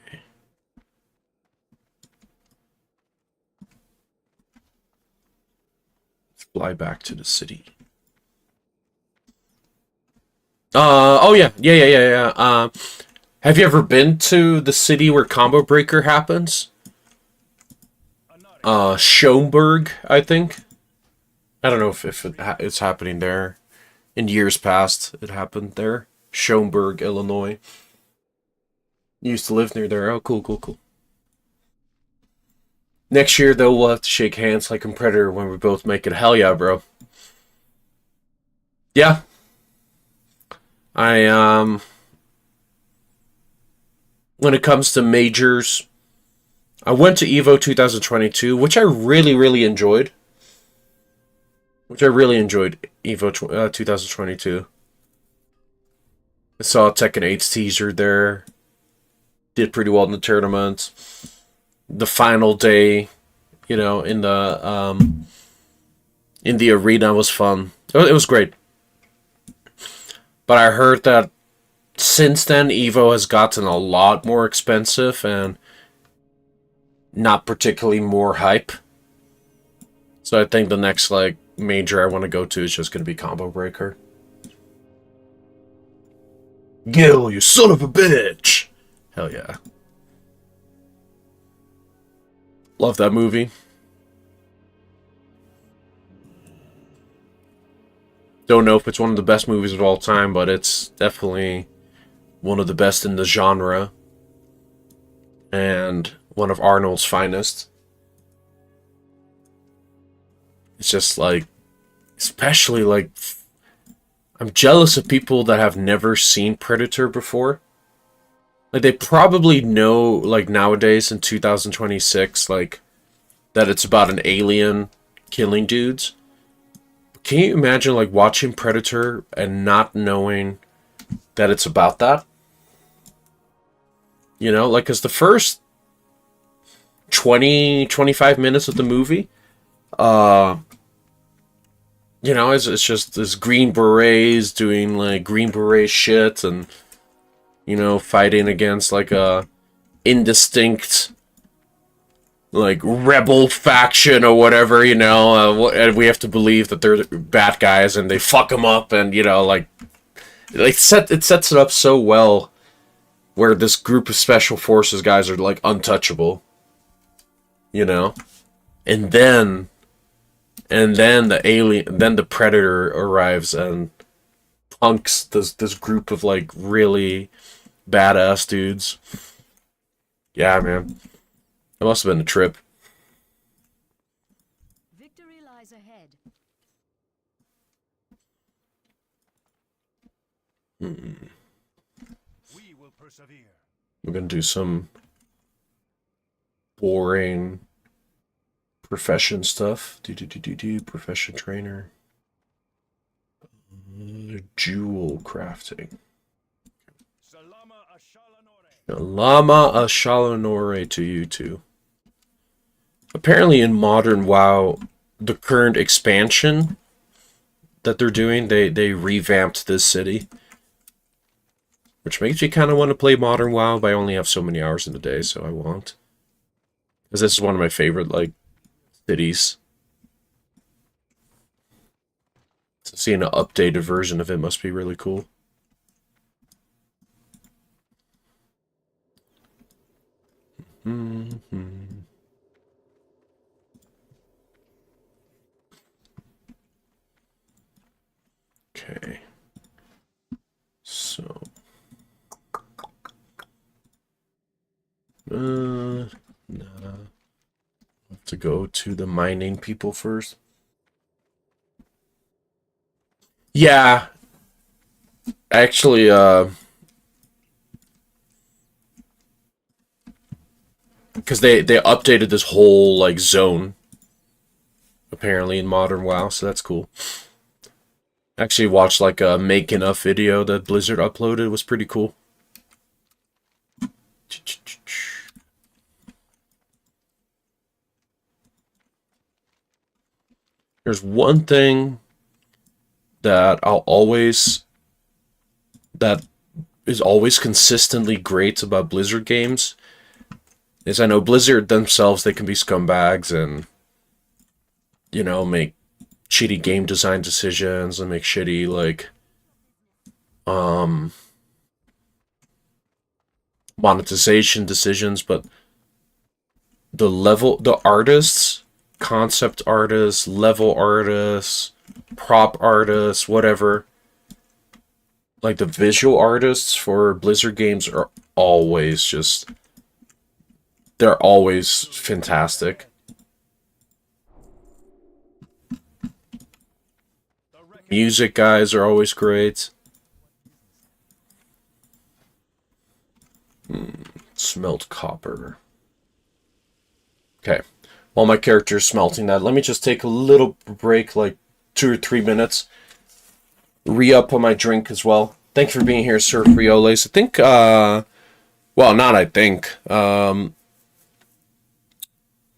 Let's fly back to the city. Oh yeah. Have you ever been to the city where Combo Breaker happens? Schaumburg, I think. I don't know if it's happening there. In years past, it happened there. Schaumburg, Illinois. You used to live near there. Oh, cool. Next year, though, we'll have to shake hands like in Predator when we both make it. Hell yeah, bro. Yeah. When it comes to majors, I went to EVO 2022, which I really enjoyed. EVO 2022. I saw Tekken 8's teaser there. Did pretty well in the tournament. The final day, in the arena was fun. It was great. But I heard that since then, Evo has gotten a lot more expensive and not particularly more hype. So I think the next like major I want to go to is just going to be Combo Breaker. Gil, you son of a bitch! Hell yeah. Love that movie. Don't know if it's one of the best movies of all time, but it's definitely one of the best in the genre. And one of Arnold's finest. It's just like, especially like, I'm jealous of people that have never seen Predator before. Like, they probably know, like, nowadays in 2026, like, that it's about an alien killing dudes. Can you imagine, like, watching Predator and not knowing that it's about that? You know, like, because the first 20-25 minutes of the movie, you know, it's just this Green Berets doing, like, Green Beret shit and, you know, fighting against, like, a indistinct, like, rebel faction or whatever, you know, and we have to believe that they're bad guys and they fuck them up and, you know, like, it sets it up so well where this group of special forces guys are, like, untouchable, you know? And then the Predator arrives and punks this group of like really badass dudes. Yeah, man, it must have been a trip. Victory lies ahead. We will persevere. We're gonna do some boring profession stuff. Profession trainer. Jewel crafting. Salama Ashalanore. Lama Ashalanore to you too. Apparently in modern WoW, the current expansion that they're doing, they revamped this city. Which makes me kind of want to play modern WoW, but I only have so many hours in the day, so I won't. Because this is one of my favorite, like, cities. So seeing an updated version of it must be really cool. Okay. So. Nah. Have to go to the mining people first. Yeah. Actually, because they updated this whole, like, zone, apparently, in modern WoW, so that's cool. Actually watched, like, a making of video that Blizzard uploaded. It was pretty cool. There's one thing that that is always consistently great about Blizzard games is I know Blizzard themselves, they can be scumbags and, you know, make shitty game design decisions and make shitty, like, monetization decisions, but the artists, concept artists, level artists, prop artists, whatever, like the visual artists for Blizzard games are always just, they're always fantastic. Music guys are always great. Smelt copper. Okay. While my character is smelting that, let me just take a little break, like 2 or 3 minutes. Re-up on my drink as well. Thank you for being here, Sir Frioles. I think, well, not I think.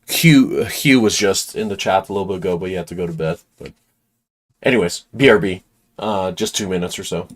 Hugh was just in the chat a little bit ago, but he had to go to bed. But anyways, BRB. Just 2 minutes or so.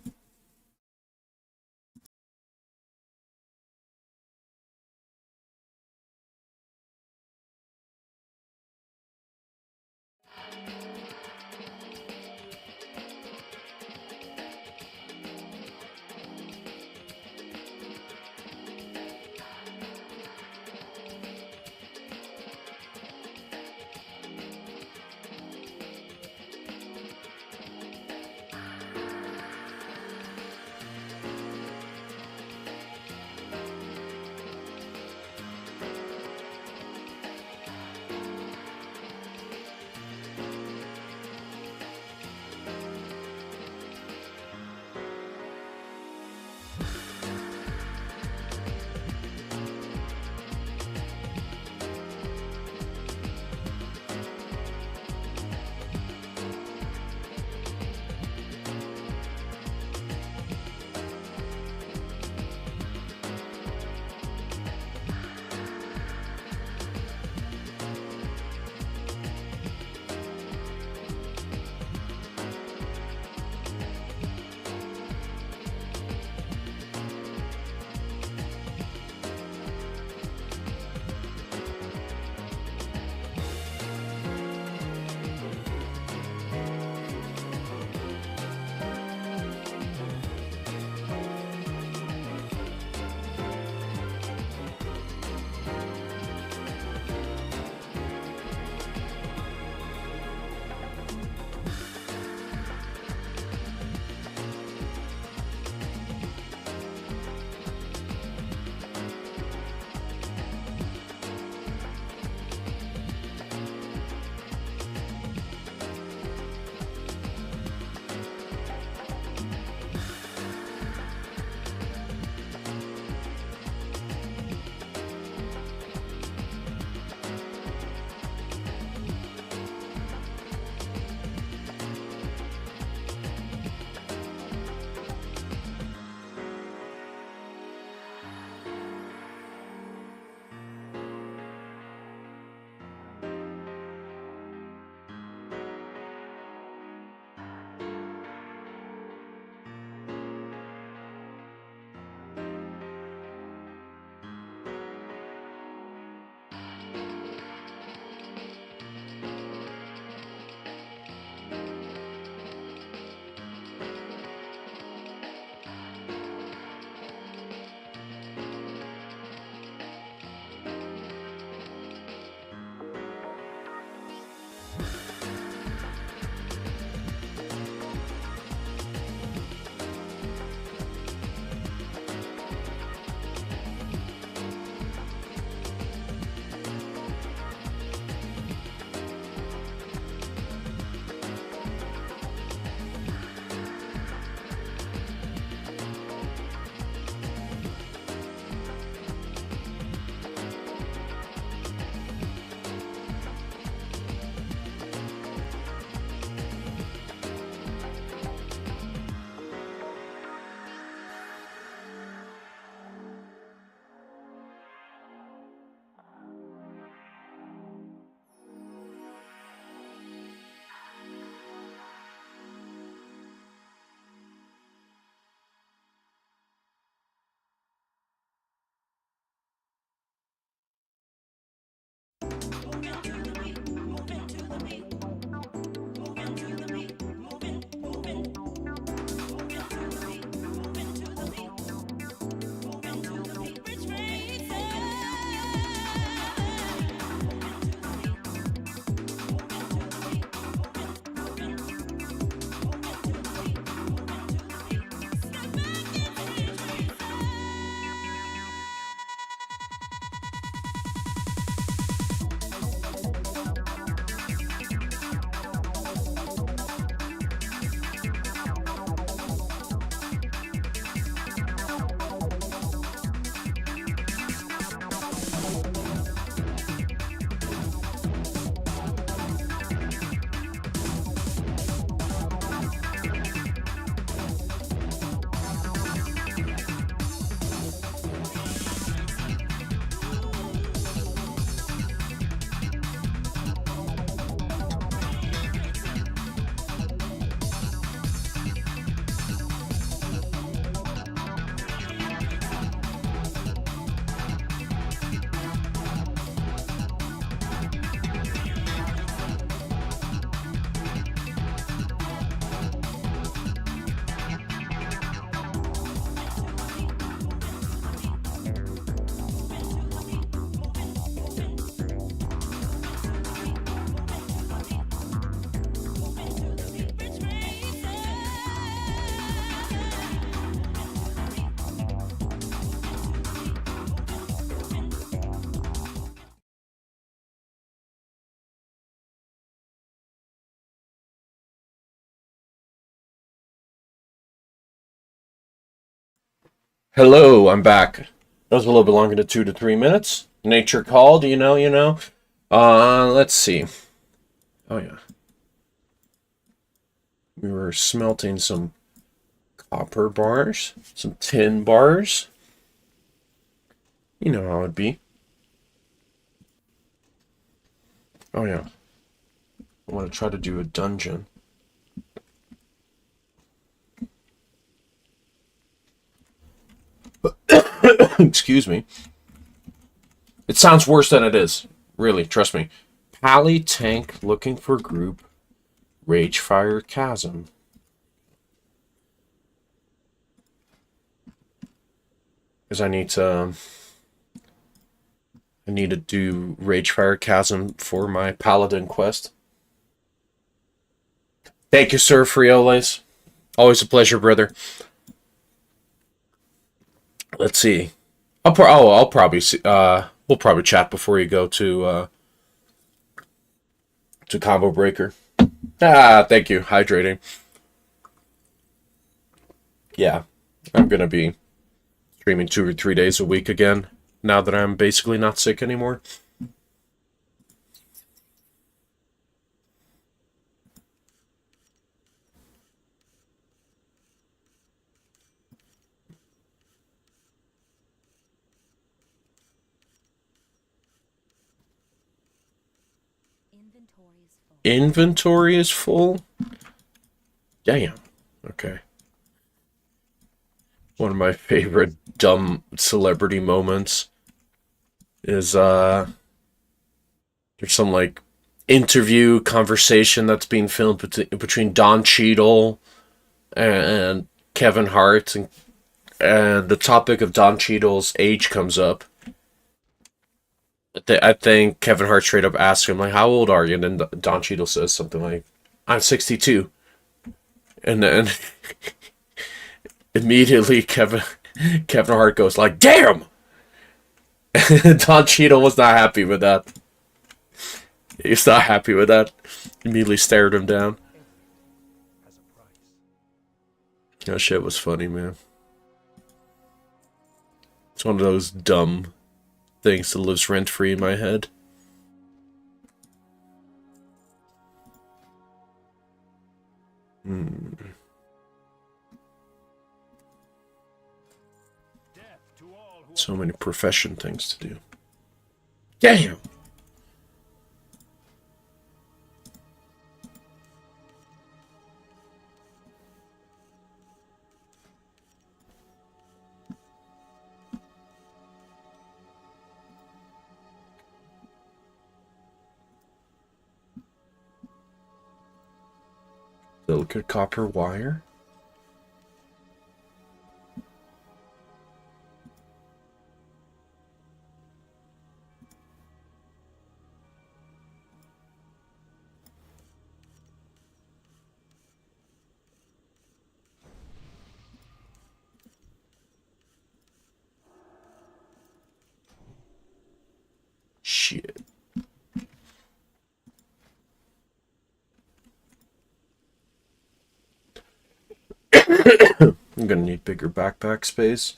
Hello, I'm back. That was a little bit longer than 2 to 3 minutes. Nature called, you know. Let's see. Oh, yeah. We were smelting some copper bars, some tin bars. You know how it'd be. Oh, yeah. I want to try to do a dungeon. Excuse me. It sounds worse than it is. Really, trust me. Pally tank looking for group. Ragefire chasm. Because I need to do Ragefire chasm for my paladin quest. Thank you, sir, Frioles. Always a pleasure, brother. Let's see. I'll probably see, we'll probably chat before you go to Combo Breaker. Thank you. Hydrating. Yeah, I'm gonna be streaming 2 or 3 days a week again now that I'm basically not sick anymore. Inventory is full? Damn. Okay. One of my favorite dumb celebrity moments is there's some like interview conversation that's being filmed between Don Cheadle and Kevin Hart, and the topic of Don Cheadle's age comes up. I think Kevin Hart straight up asks him, like, how old are you? And then Don Cheadle says something like, I'm 62. And then immediately Kevin Hart goes like, damn! Don Cheadle was not happy with that. He's not happy with that. Immediately stared him down. That shit was funny, man. It's one of those dumb things that lives rent-free in my head. So many profession things to do. Damn! Delicate copper wire. Shit. I'm gonna need bigger backpack space.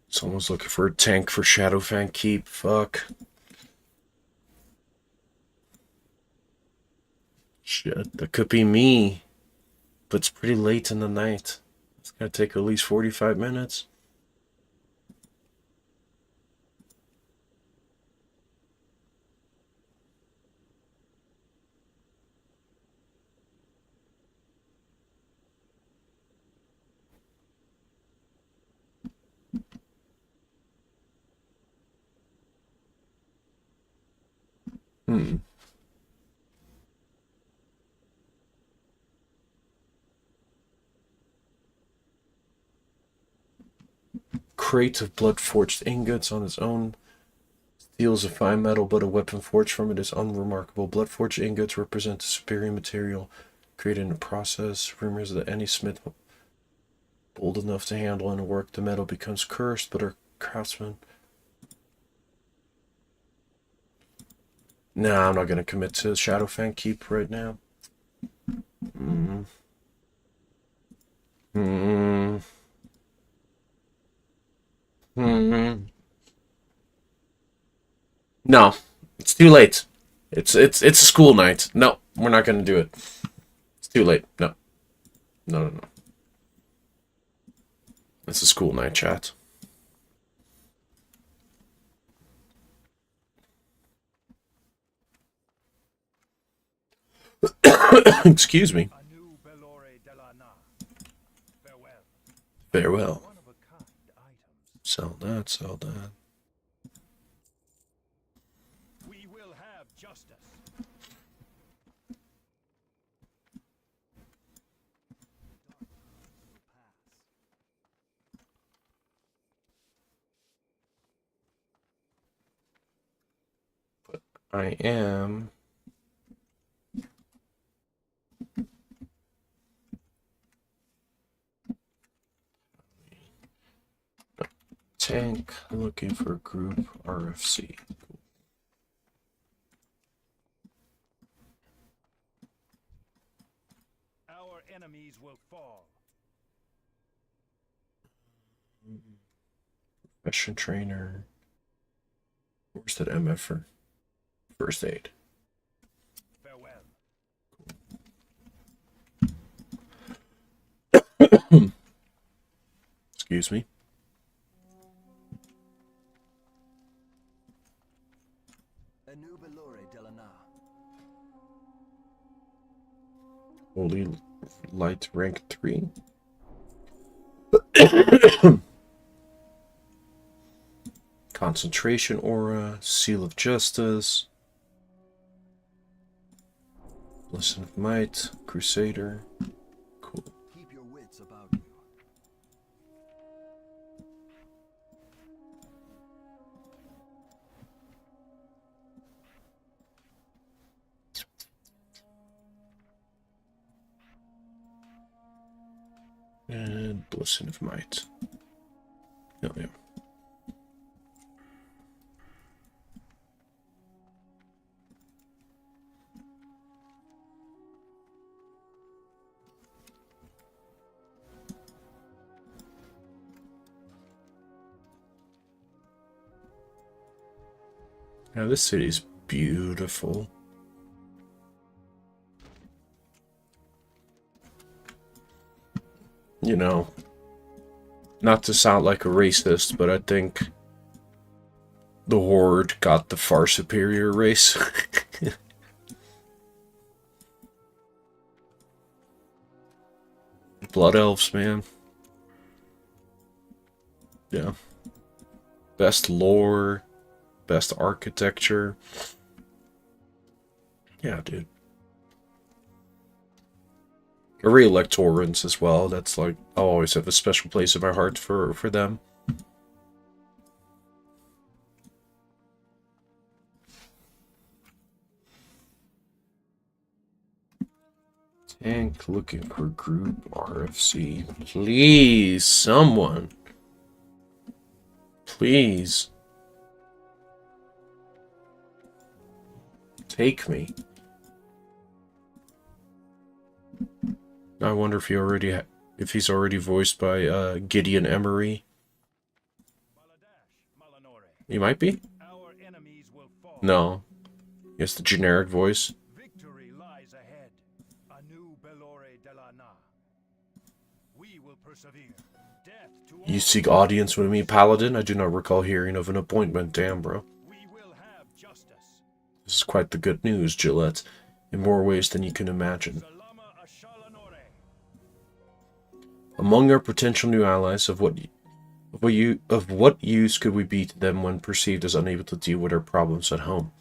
Someone's looking for a tank for Shadowfang Keep. Fuck. Shit, that could be me. But it's pretty late in the night. It's gonna take at least 45 minutes. Crate of blood-forged ingots on its own. Steel is a fine metal, but a weapon forged from it is unremarkable. Blood-forged ingots represent a superior material created in the process. Rumors that any smith bold enough to handle and work the metal becomes cursed, but our craftsmen Nah, I'm not gonna commit to Shadowfang Keep right now. Mm. Mm. Mm. No, it's too late. It's a school night. No, we're not gonna do it. It's too late. No, no, no, no. It's a school night, chat. Excuse me. Anu Belore de la Na. Farewell. Farewell. One of a kind items. Sell that, sell that. We will have justice. I am tank looking for group RFC. Our enemies will fall. Profession trainer. Where's that MF for first aid? Farewell. Excuse me. Anu Belore de la Na. Holy light rank 3. Concentration aura, seal of justice, blessing of might, crusader. Cool. Keep your wits about you. And blessing of might. Oh, yeah. Now this city's beautiful. You know, not to sound like a racist, but I think the Horde got the far superior race. Blood Elves, man. Yeah. Best lore, best architecture. Yeah, dude. Re-Electorans as well. That's like, I'll always have a special place in my heart for them. Tank looking for group RFC. Please, someone. Please. Take me. I wonder if if he's already voiced by Gideon Emery. He might be. Our enemies will fall. No. He has the generic voice. Victory lies ahead. Anu Belore de la Na. We will persevere. Death to all. You seek audience with me, Paladin? I do not recall hearing of an appointment. Damn, bro. We will have justice. This is quite the good news, Gillette. In more ways than you can imagine. Salama Ashalanore. Among our potential new allies, of what use could we be to them when perceived as unable to deal with our problems at home?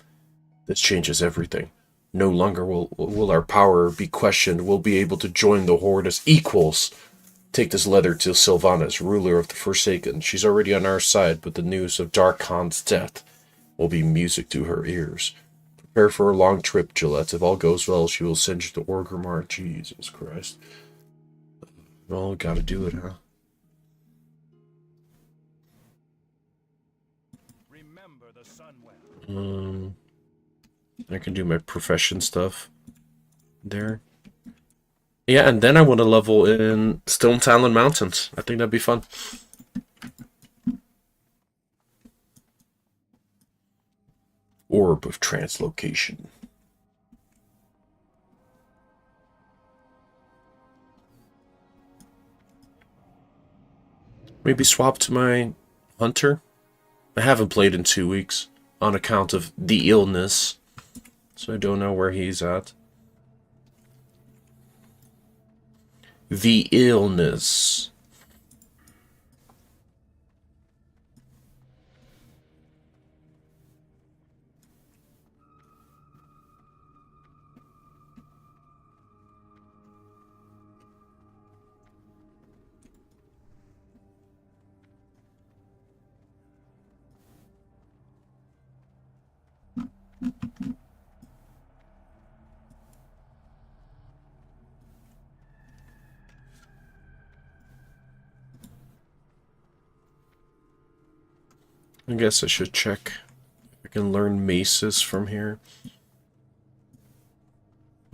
This changes everything. No longer will our power be questioned. We'll be able to join the Horde as equals. Take this letter to Sylvanas, ruler of the Forsaken. She's already on our side, but the news of Dark Khan's death will be music to her ears. Prepare for a long trip, Gillette. If all goes well, she will send you to Orgrimmar. Jesus Christ. Well, gotta do it, huh? Remember the sun well. I can do my profession stuff there. Yeah, and then I want to level in Stone Talon Mountains. I think that'd be fun. Orb of Translocation. Maybe swap to my Hunter? I haven't played in 2 weeks on account of the illness, so I don't know where he's at. The illness. I guess I should check if I can learn maces from here.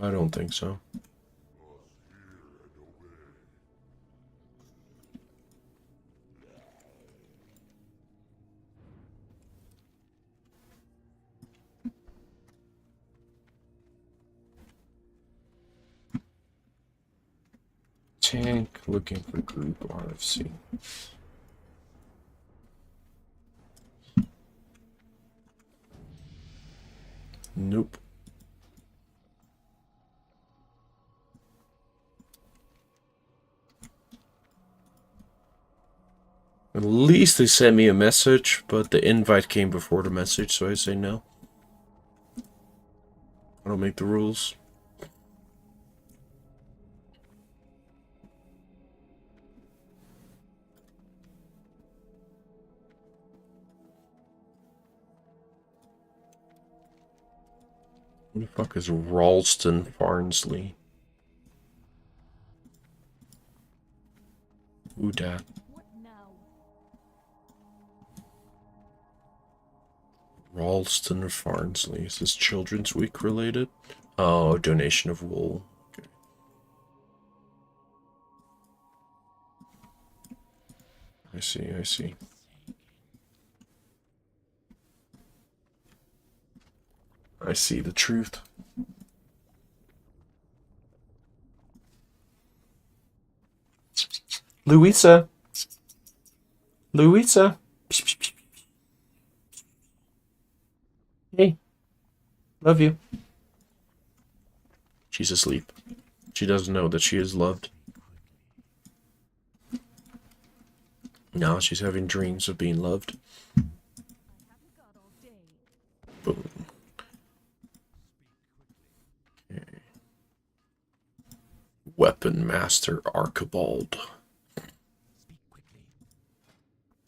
I don't think so. Tank looking for group RFC. Nope. At least they sent me a message, but the invite came before the message, so I say no. I don't make the rules. Who the fuck is Ralston Farnsley? Who dat? What now? Ralston Farnsley. Is this Children's Week related? Oh, donation of wool. Okay. I see, I see. I see the truth. Louisa. Louisa. Hey. Love you. She's asleep. She doesn't know that she is loved. Now she's having dreams of being loved. Boom. Okay. Weapon Master Archibald.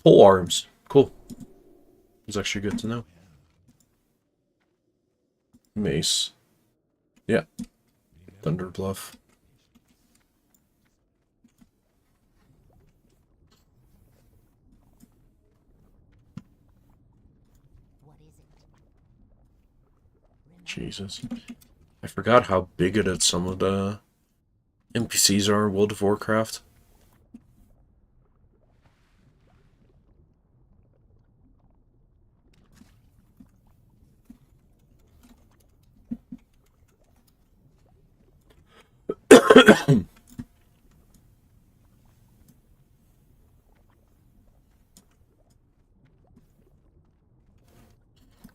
Pole arms. Cool. It's actually good to know. Mace. Yeah. Thunder Bluff. Jesus. I forgot how bigoted some of the NPCs are in World of Warcraft.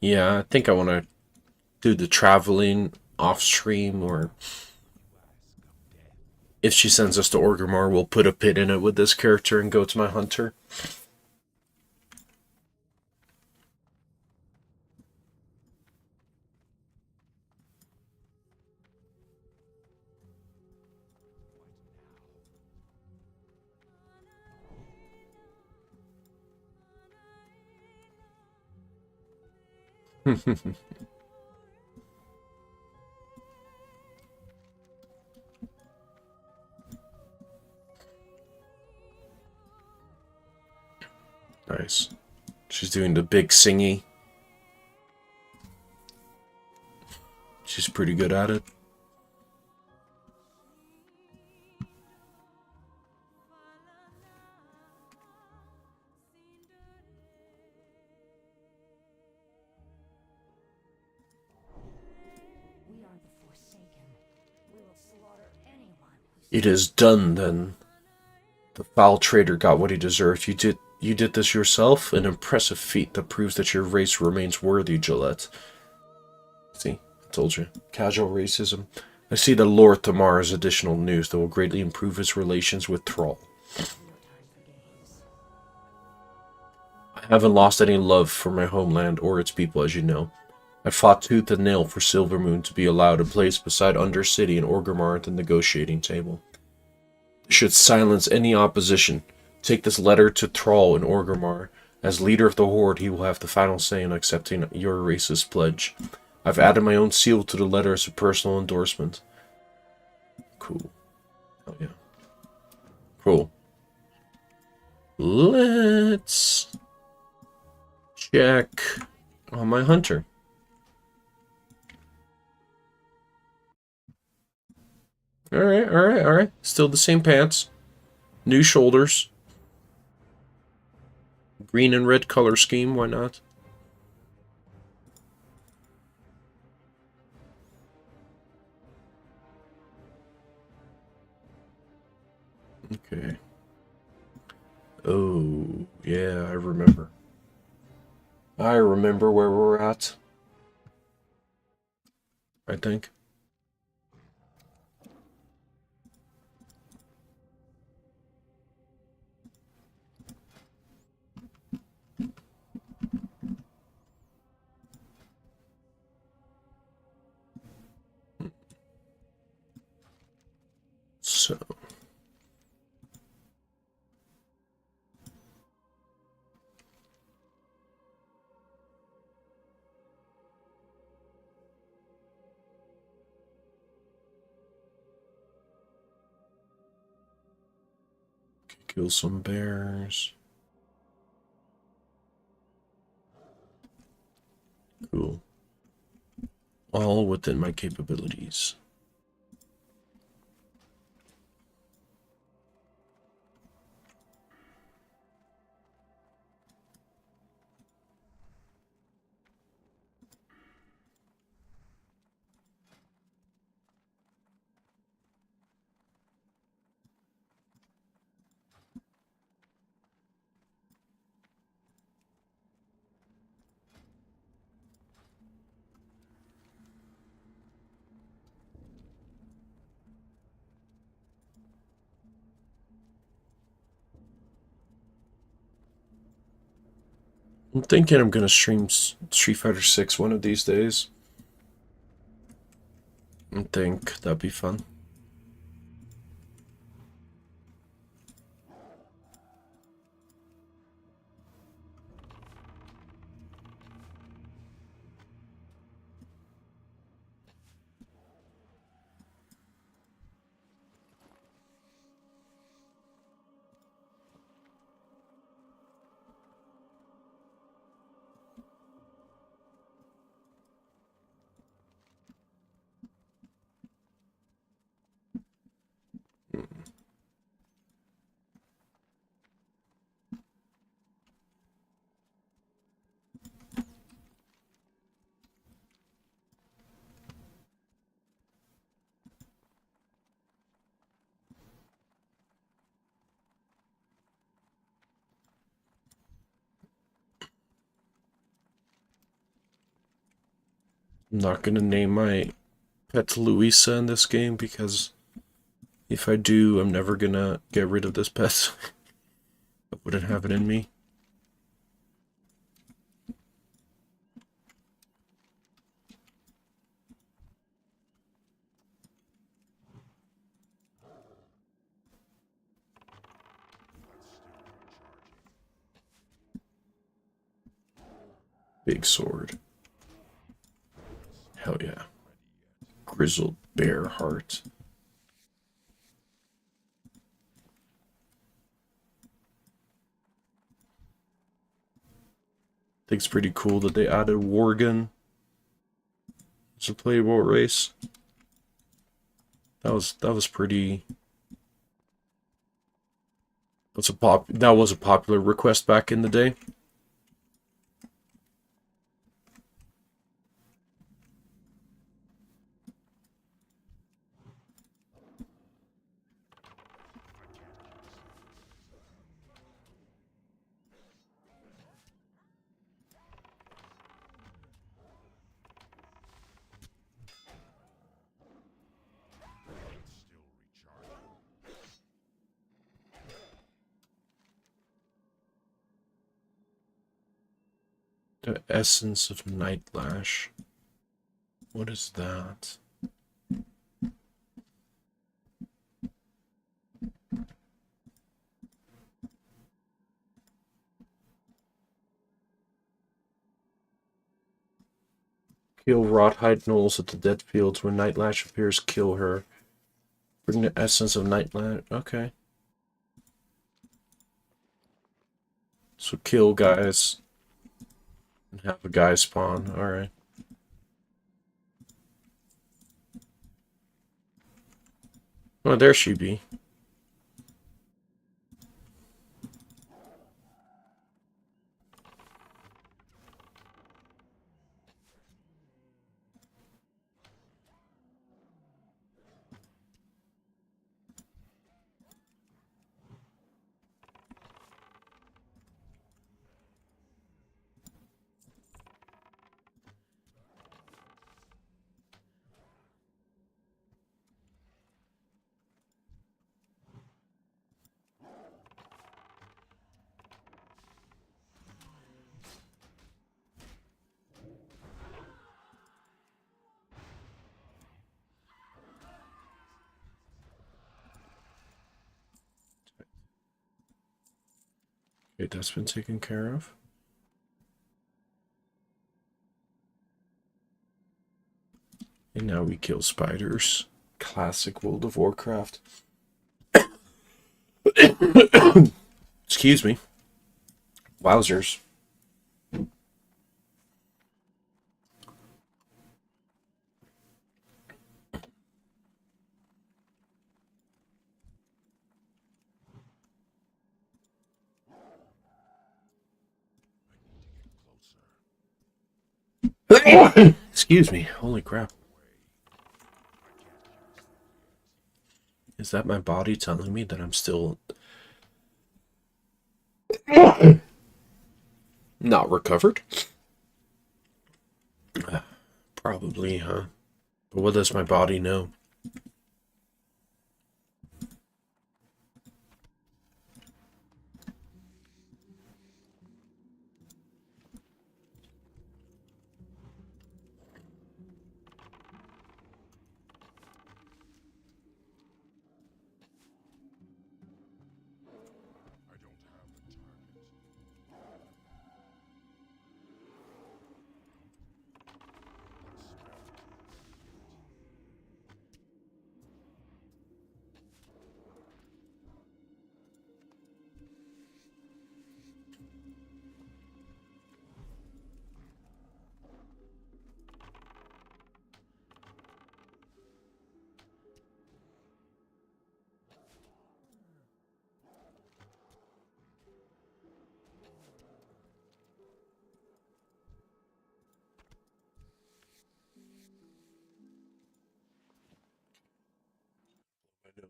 Yeah, I think I want to do the traveling off stream, or if she sends us to Orgrimmar, we'll put a pin in it with this character and go to my hunter. Nice. She's doing the big singy. She's pretty good at it. We are the Forsaken. We will slaughter anyone who It is done then. The foul traitor got what he deserved. You did this yourself? An impressive feat that proves that your race remains worthy, Gillette. See, I told you. Casual racism. I see that Lord Tamar has additional news that will greatly improve his relations with Thrall. I haven't lost any love for my homeland or its people, as you know. I fought tooth and nail for Silvermoon to be allowed a place beside Undercity and Orgrimmar at the negotiating table. This should silence any opposition. Take this letter to Thrall and Orgrimmar. As leader of the Horde, he will have the final say in accepting your racist pledge. I've added my own seal to the letter as a personal endorsement. Cool. Oh yeah. Cool. Let's check on my hunter. Alright. Still the same pants. New shoulders. Green and red color scheme, why not? Okay. Oh, yeah, I remember. I remember where we're at. I think. So. Kill some bears. Cool. All within my capabilities. I'm thinking I'm gonna stream Street Fighter 6 one of these days. I think that'd be fun. I'm not gonna name my pet Louisa in this game because if I do, I'm never gonna get rid of this pet. I wouldn't have it in me. Big sword. Hell yeah. Grizzled bear heart. I think it's pretty cool that they added Worgen. It's a playable race. That was pretty. That was a popular request back in the day. The essence of Nightlash. What is that? Kill Rothhide Knolls at the dead fields. When Nightlash appears, kill her. Bring the essence of Nightlash. Okay. So kill guys. And have a guy spawn. Alright. Oh, there she be. Okay, that's been taken care of. And now we kill spiders. Classic World of Warcraft. Excuse me. Wowzers. Excuse me. Holy crap. Is that my body telling me that I'm still not recovered? Probably, huh? But what does my body know?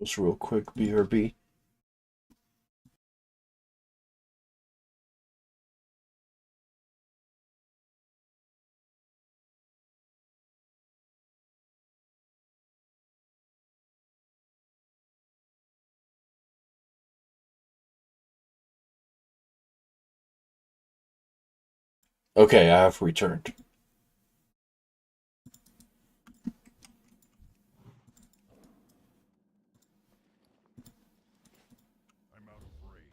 Nose real quick, BRB. Okay, I have returned. I'm out of range.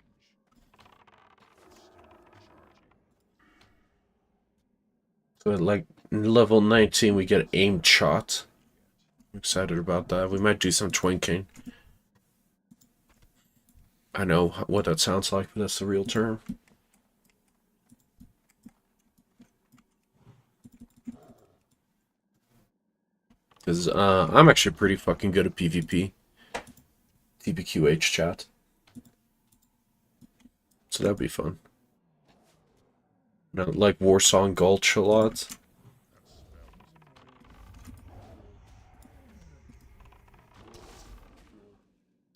So at like level 19 we get aimed shot. I'm excited about that. We might do some twinking. I know what that sounds like, but that's the real term. Because I'm actually pretty fucking good at PvP. TBQH chat. So that'd be fun. No, like Warsong Gulch a lot.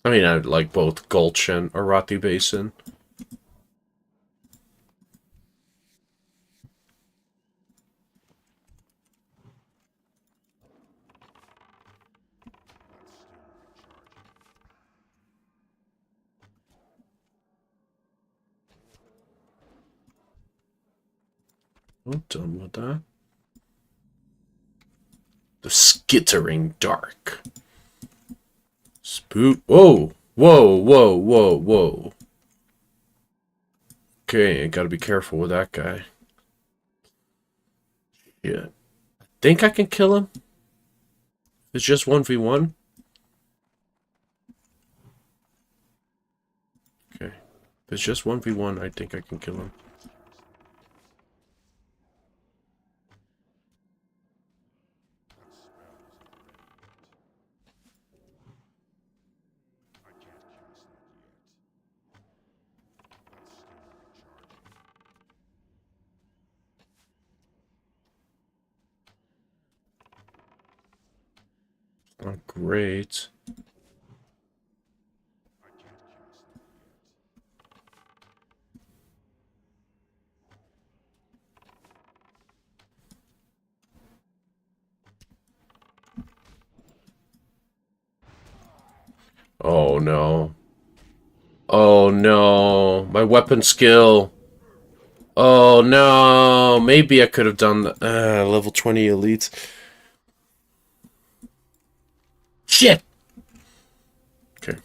I mean, I like both Gulch and Arathi Basin. I'm done with that. The skittering dark. Spook. Whoa! Whoa, whoa, whoa, whoa. Okay, I gotta be careful with that guy. Yeah. Think I can kill him? It's just 1v1? Okay. If it's just 1v1, I think I can kill him. Not great. Oh no. Oh no. My weapon skill. Oh no. Maybe I could have done the level 20 elite. Shit! Okay.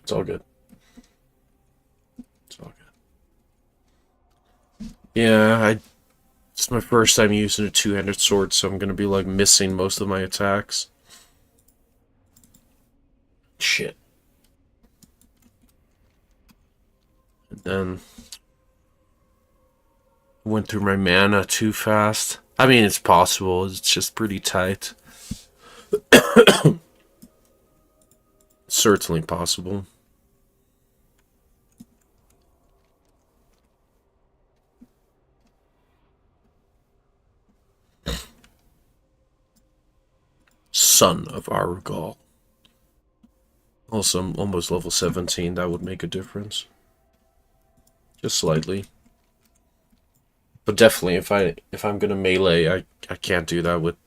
It's all good. It's all good. Yeah, it's my first time using a two-handed sword, so I'm gonna be like missing most of my attacks. Shit. And then went through my mana too fast. I mean, it's possible. It's just pretty tight. Certainly possible. Son of Arugal. Also, I'm almost level 17. That would make a difference. Just slightly. But definitely, if I'm gonna melee, I can't do that with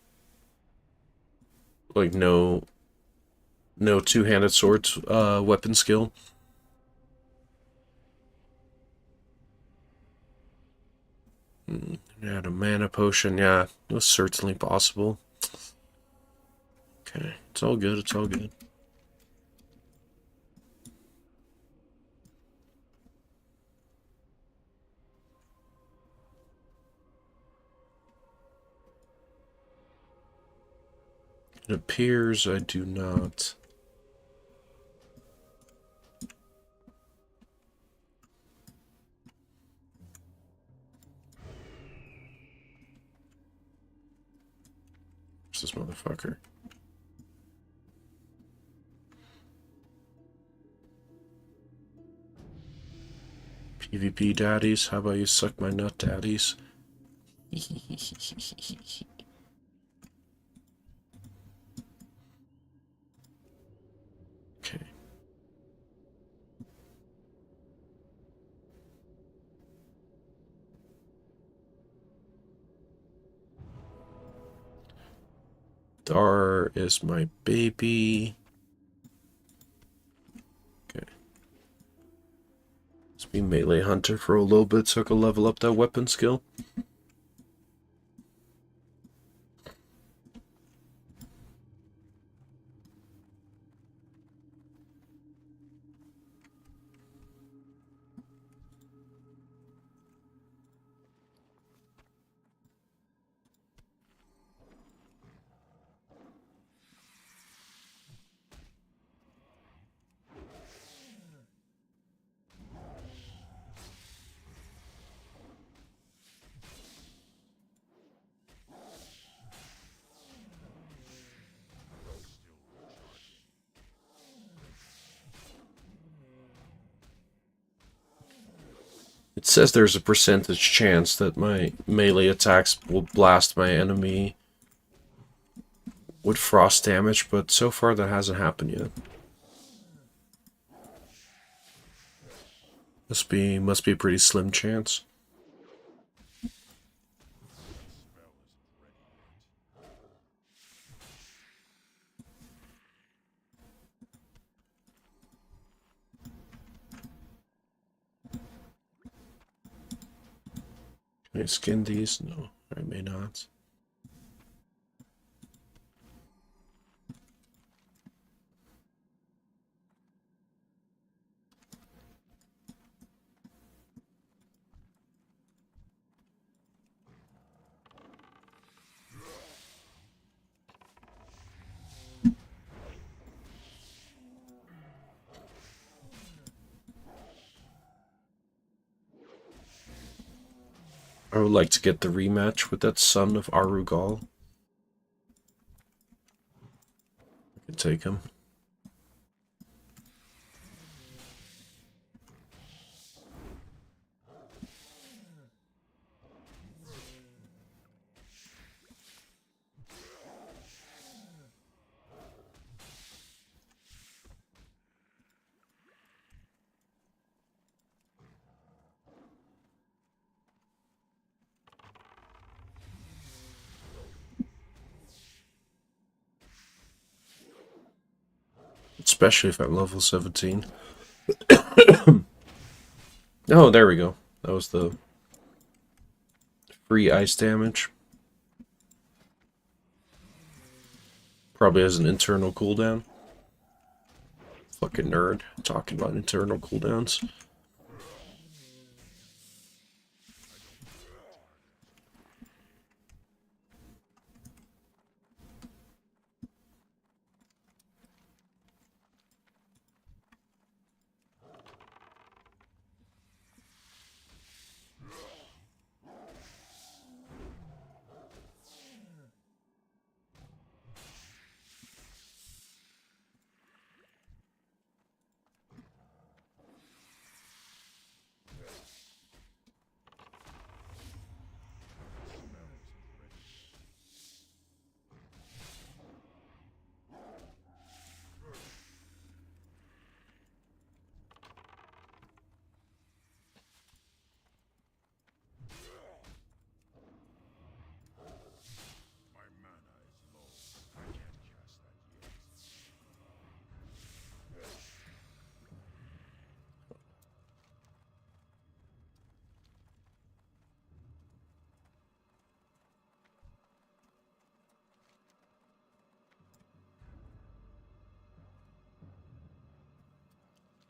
like no two-handed swords weapon skill. Yeah, the mana potion, yeah, it was certainly possible. Okay, it's all good, it's all good. It appears I do not. Where's this motherfucker? PvP daddies, how about you suck my nut, daddies? Okay. Dar is my baby. Okay. Let's be melee hunter for a little bit so I can level up that weapon skill. It says there's a percentage chance that my melee attacks will blast my enemy with frost damage, but so far that hasn't happened yet. Must be a pretty slim chance. Can I skin these? No, I may not. I would like to get the rematch with that son of Arugal. I can take him. Especially if I'm level 17. Oh, there we go. That was the free ice damage. Probably has an internal cooldown. Fucking nerd. Talking about internal cooldowns.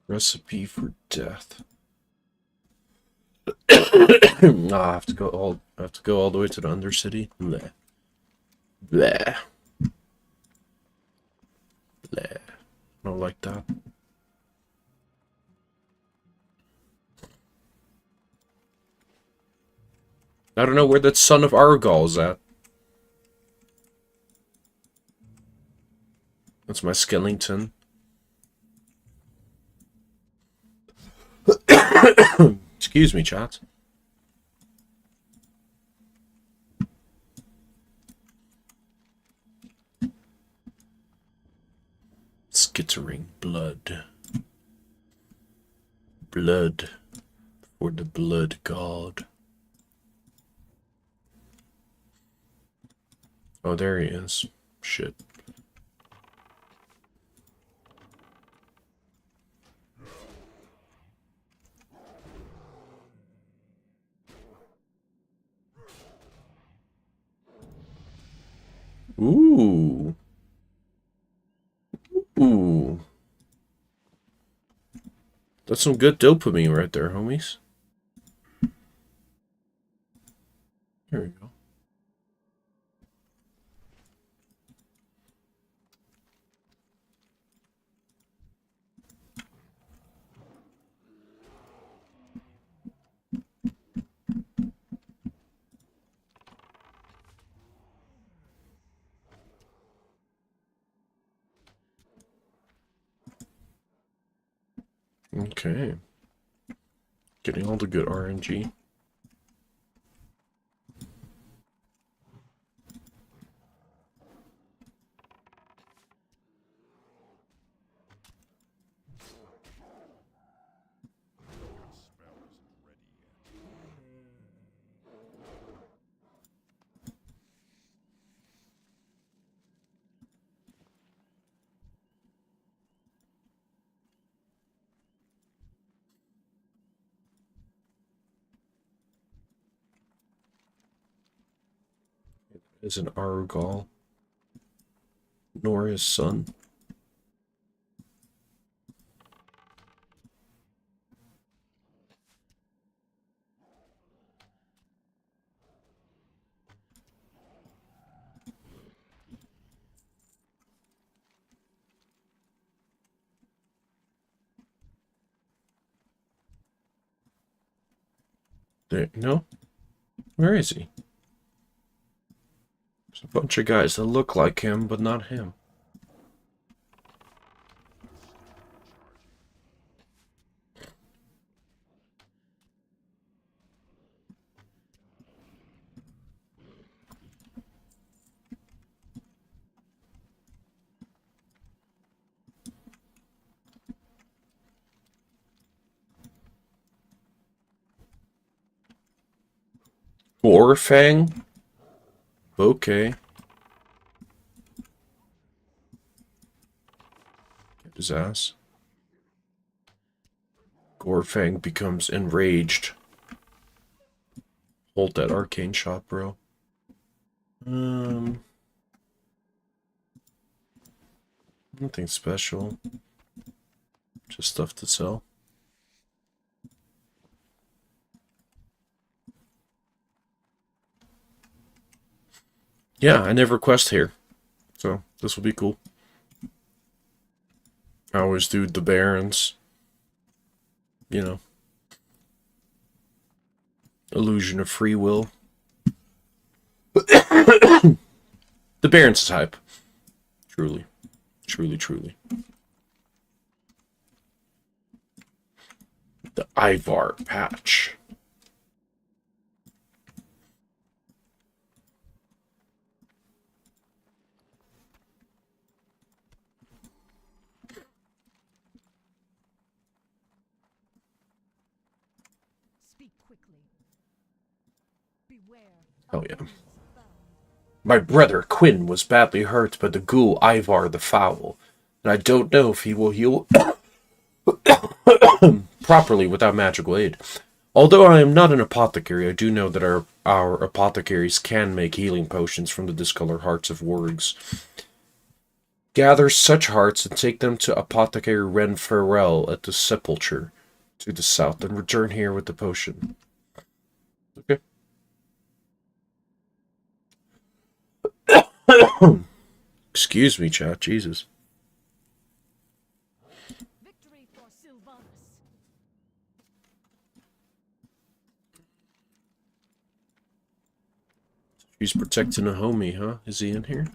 Recipe for death. I have to go all the way to the Undercity. Bleh. Bleh. Bleh. I don't like that. I don't know where that son of Argal is at. That's my skeleton. Excuse me, chat. Skittering blood. Blood for the blood god. Oh, there he is. Shit. Ooh. Ooh. That's some good dopamine right there, homies. Here we go. Okay. Getting all the good RNG. Is an Arugal, nor his son. There, no? Where is he? There's a bunch of guys that look like him, but not him. Gorfang? Okay. Get his ass. Gorfang becomes enraged. Hold that arcane shot, bro. Nothing special. Just stuff to sell. Yeah, I never quest here. So, this will be cool. I always do the Barons. You know. Illusion of free will. The Barons is hype. Truly. Truly, truly. The Ivar patch. Speak quickly. Beware. Oh yeah. My brother Quinn was badly hurt by the ghoul Ivar the Foul, and I don't know if he will heal properly without magical aid. Although I am not an apothecary, I do know that our apothecaries can make healing potions from the discolored hearts of wargs. Gather such hearts and take them to Apothecary Ren Farrell at the Sepulchre to the south, and return here with the potion. Okay. Excuse me, chat. Jesus. Victory for Sylvanas. She's protecting a homie, huh? Is he in here?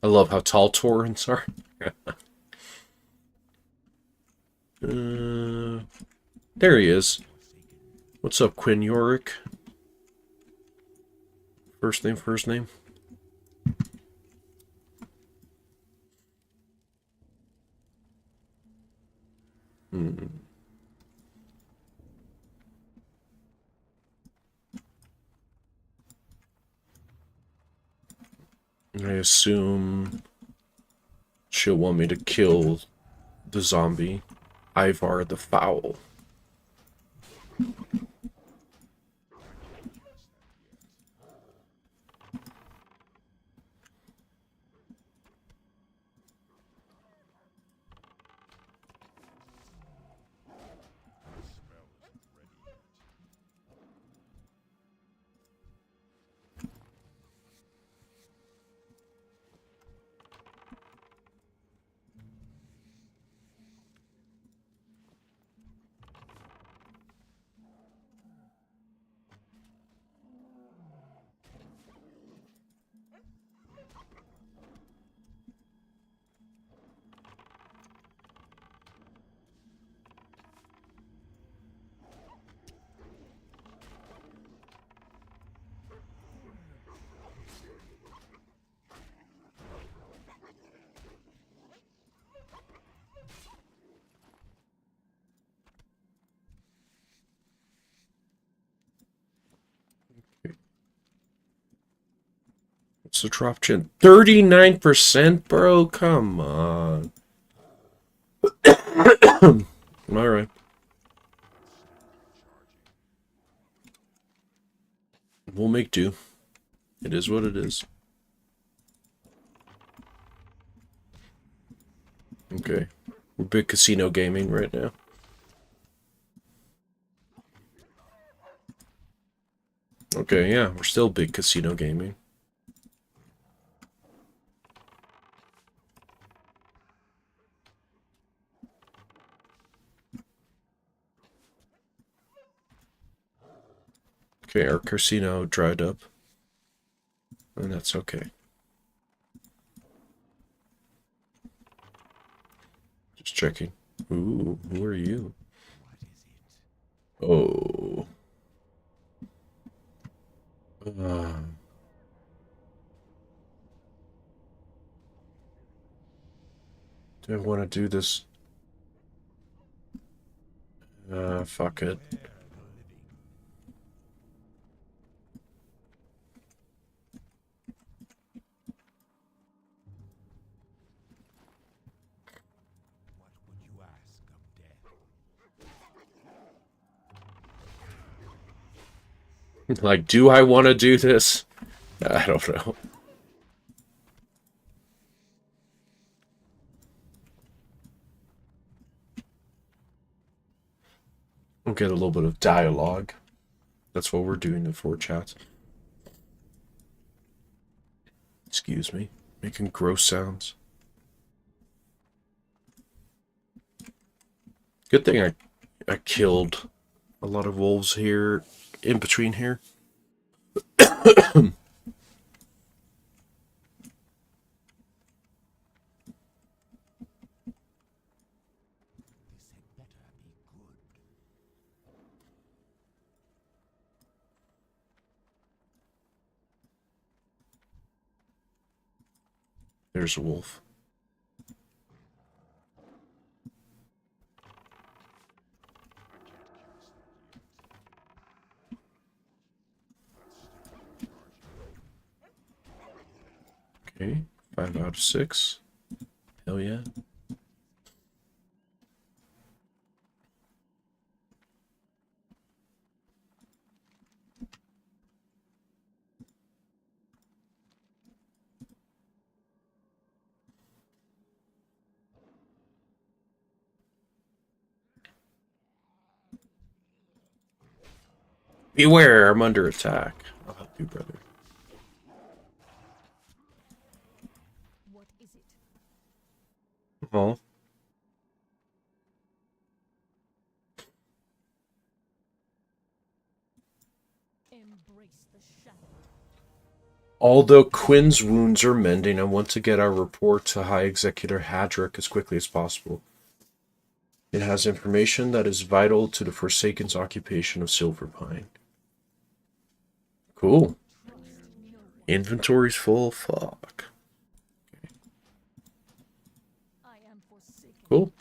I love how tall Torrents are. There he is. What's up, Quinn Yorick? First name, first name. I assume she'll want me to kill the zombie, Ivar the Foul. a drop chin. 39%, bro? Come on. Alright. We'll make do. It is what it is. Okay. We're big casino gaming right now. Okay, yeah, we're still big casino gaming. Okay, our casino dried up. And that's okay. Just checking. Ooh, who are you? Oh. Do I want to do this? Fuck it. Like, do I want to do this? I don't know. We'll get a little bit of dialogue. That's what we're doing in 4chat. Excuse me. Making gross sounds. Good thing I killed a lot of wolves here, in between here. There's a wolf. Okay, 5 out of 6. Hell yeah. Beware, I'm under attack. I'll help you, brother. What is it? Oh. Embrace the shadow. Although Quinn's wounds are mending, I want to get our report to High Executor Hadrick as quickly as possible. It has information that is vital to the Forsaken's occupation of Silverpine. Cool. Inventory's full. Fuck. I am forsaken. Cool.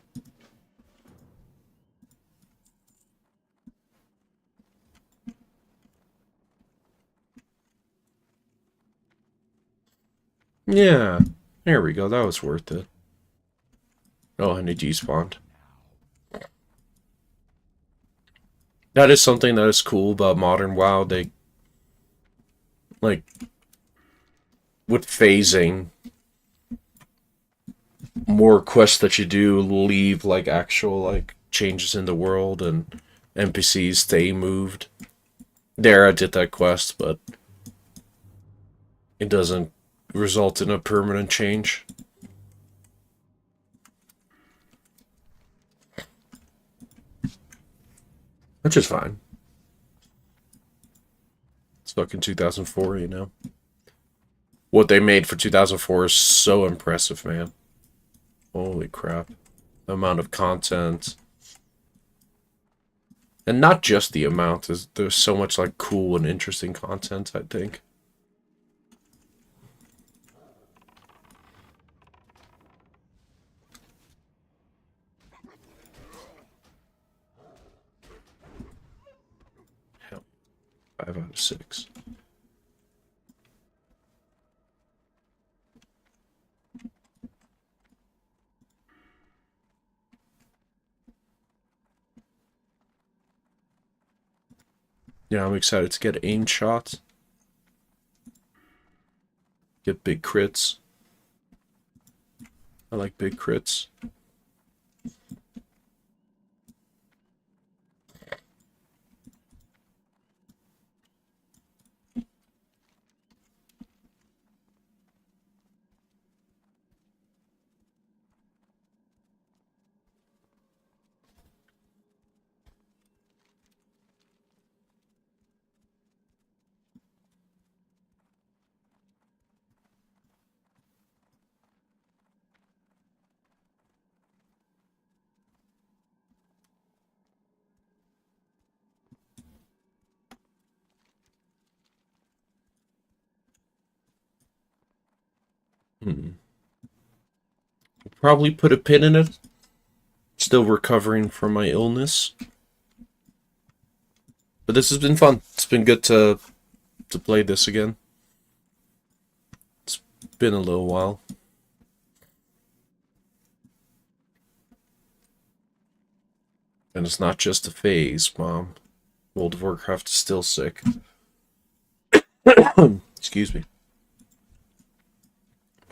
Yeah. There we go. That was worth it. Oh, and it despawned. That is something that is cool about modern WoW. They, like, with phasing, more quests that you do leave, like, actual, like, changes in the world and NPCs stay moved. There, I did that quest, but it doesn't result in a permanent change. Which is fine. It's fucking 2004, you know? What they made for 2004 is so impressive, man. Holy crap. The amount of content. And not just the amount. There's so much, like, cool and interesting content, I think. Hell. 5 out of 6. Yeah, I'm excited to get aim shots. Get big crits. I like big crits. Probably put a pin in it. Still recovering from my illness. But this has been fun. It's been good to play this again. It's been a little while. And it's not just a phase, Mom. World of Warcraft is still sick. Excuse me.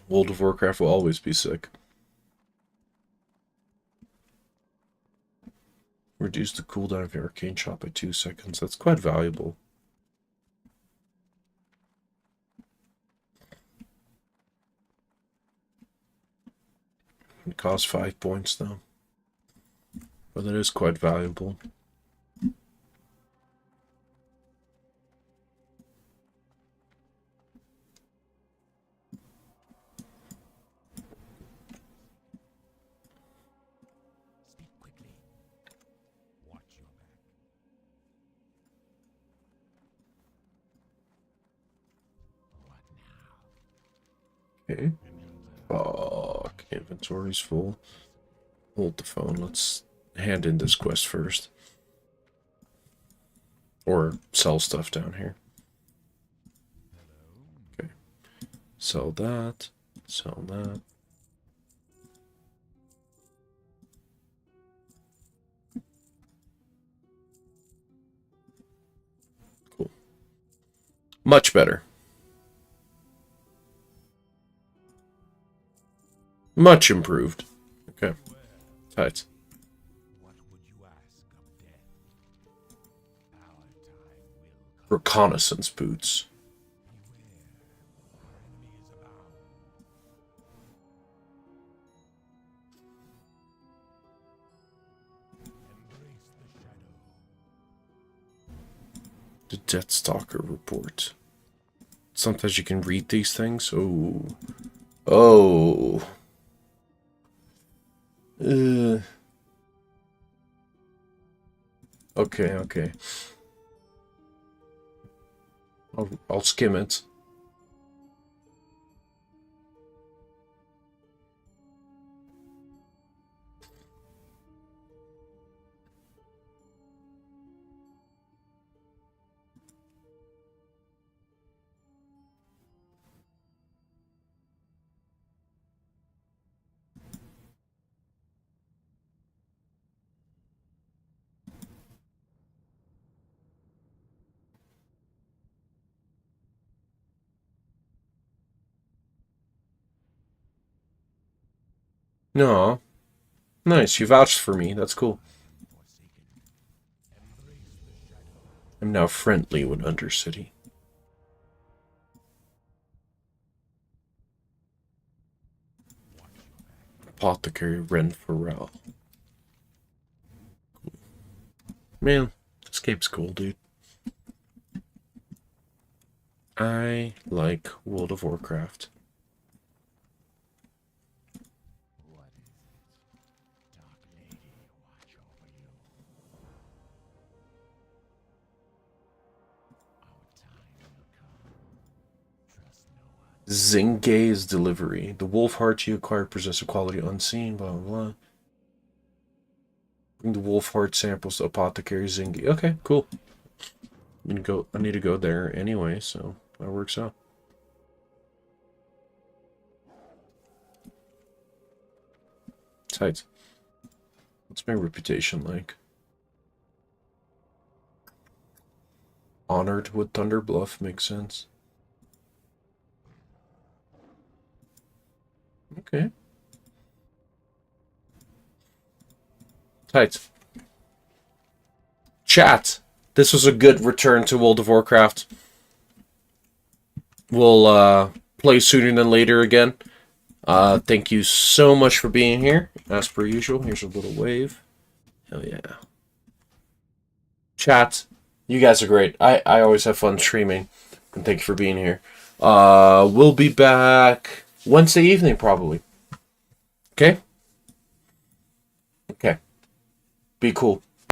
World of Warcraft will always be sick. Reduce the cooldown of your arcane shot by 2 seconds. That's quite valuable. It costs 5 points though. But it is quite valuable. Speak quickly. Watch your back. What now? Okay. Fuck. Inventory's full. Hold the phone. Let's hand in this quest first. Or sell stuff down here. Okay. Sell that. Sell that. Cool. Much better. Much improved. Okay. Tight. What would you ask of death? Our time will come. Reconnaissance boots. Beware, our enemy is abound. Embrace the shadow. The Deathstalker report. Sometimes you can read these things. Oh. Oh. Okay, okay. I'll skim it. No. Nice, you vouched for me. That's cool. I'm now friendly with Undercity. Apothecary Ren Farrell. Cool. Man, this game's cool, dude. I like World of Warcraft. What is it? Dark Lady, watch over you. Our time will come. Trust no one. Zingay's delivery. The wolf heart you acquire possess a quality unseen, blah, blah, blah. Bring the wolf heart samples to Apothecary Zingay. Okay, cool. I need to go there anyway, so that works out. Tight. What's my reputation like? Honored with Thunderbluff makes sense. Okay. Tight. Chat. This was a good return to World of Warcraft. We'll play sooner than later again. Thank you so much for being here. As per usual, here's a little wave. Hell yeah. Chat. You guys are great. I always have fun streaming. And thank you for being here. We'll be back Wednesday evening, probably. Okay? Okay. Be cool.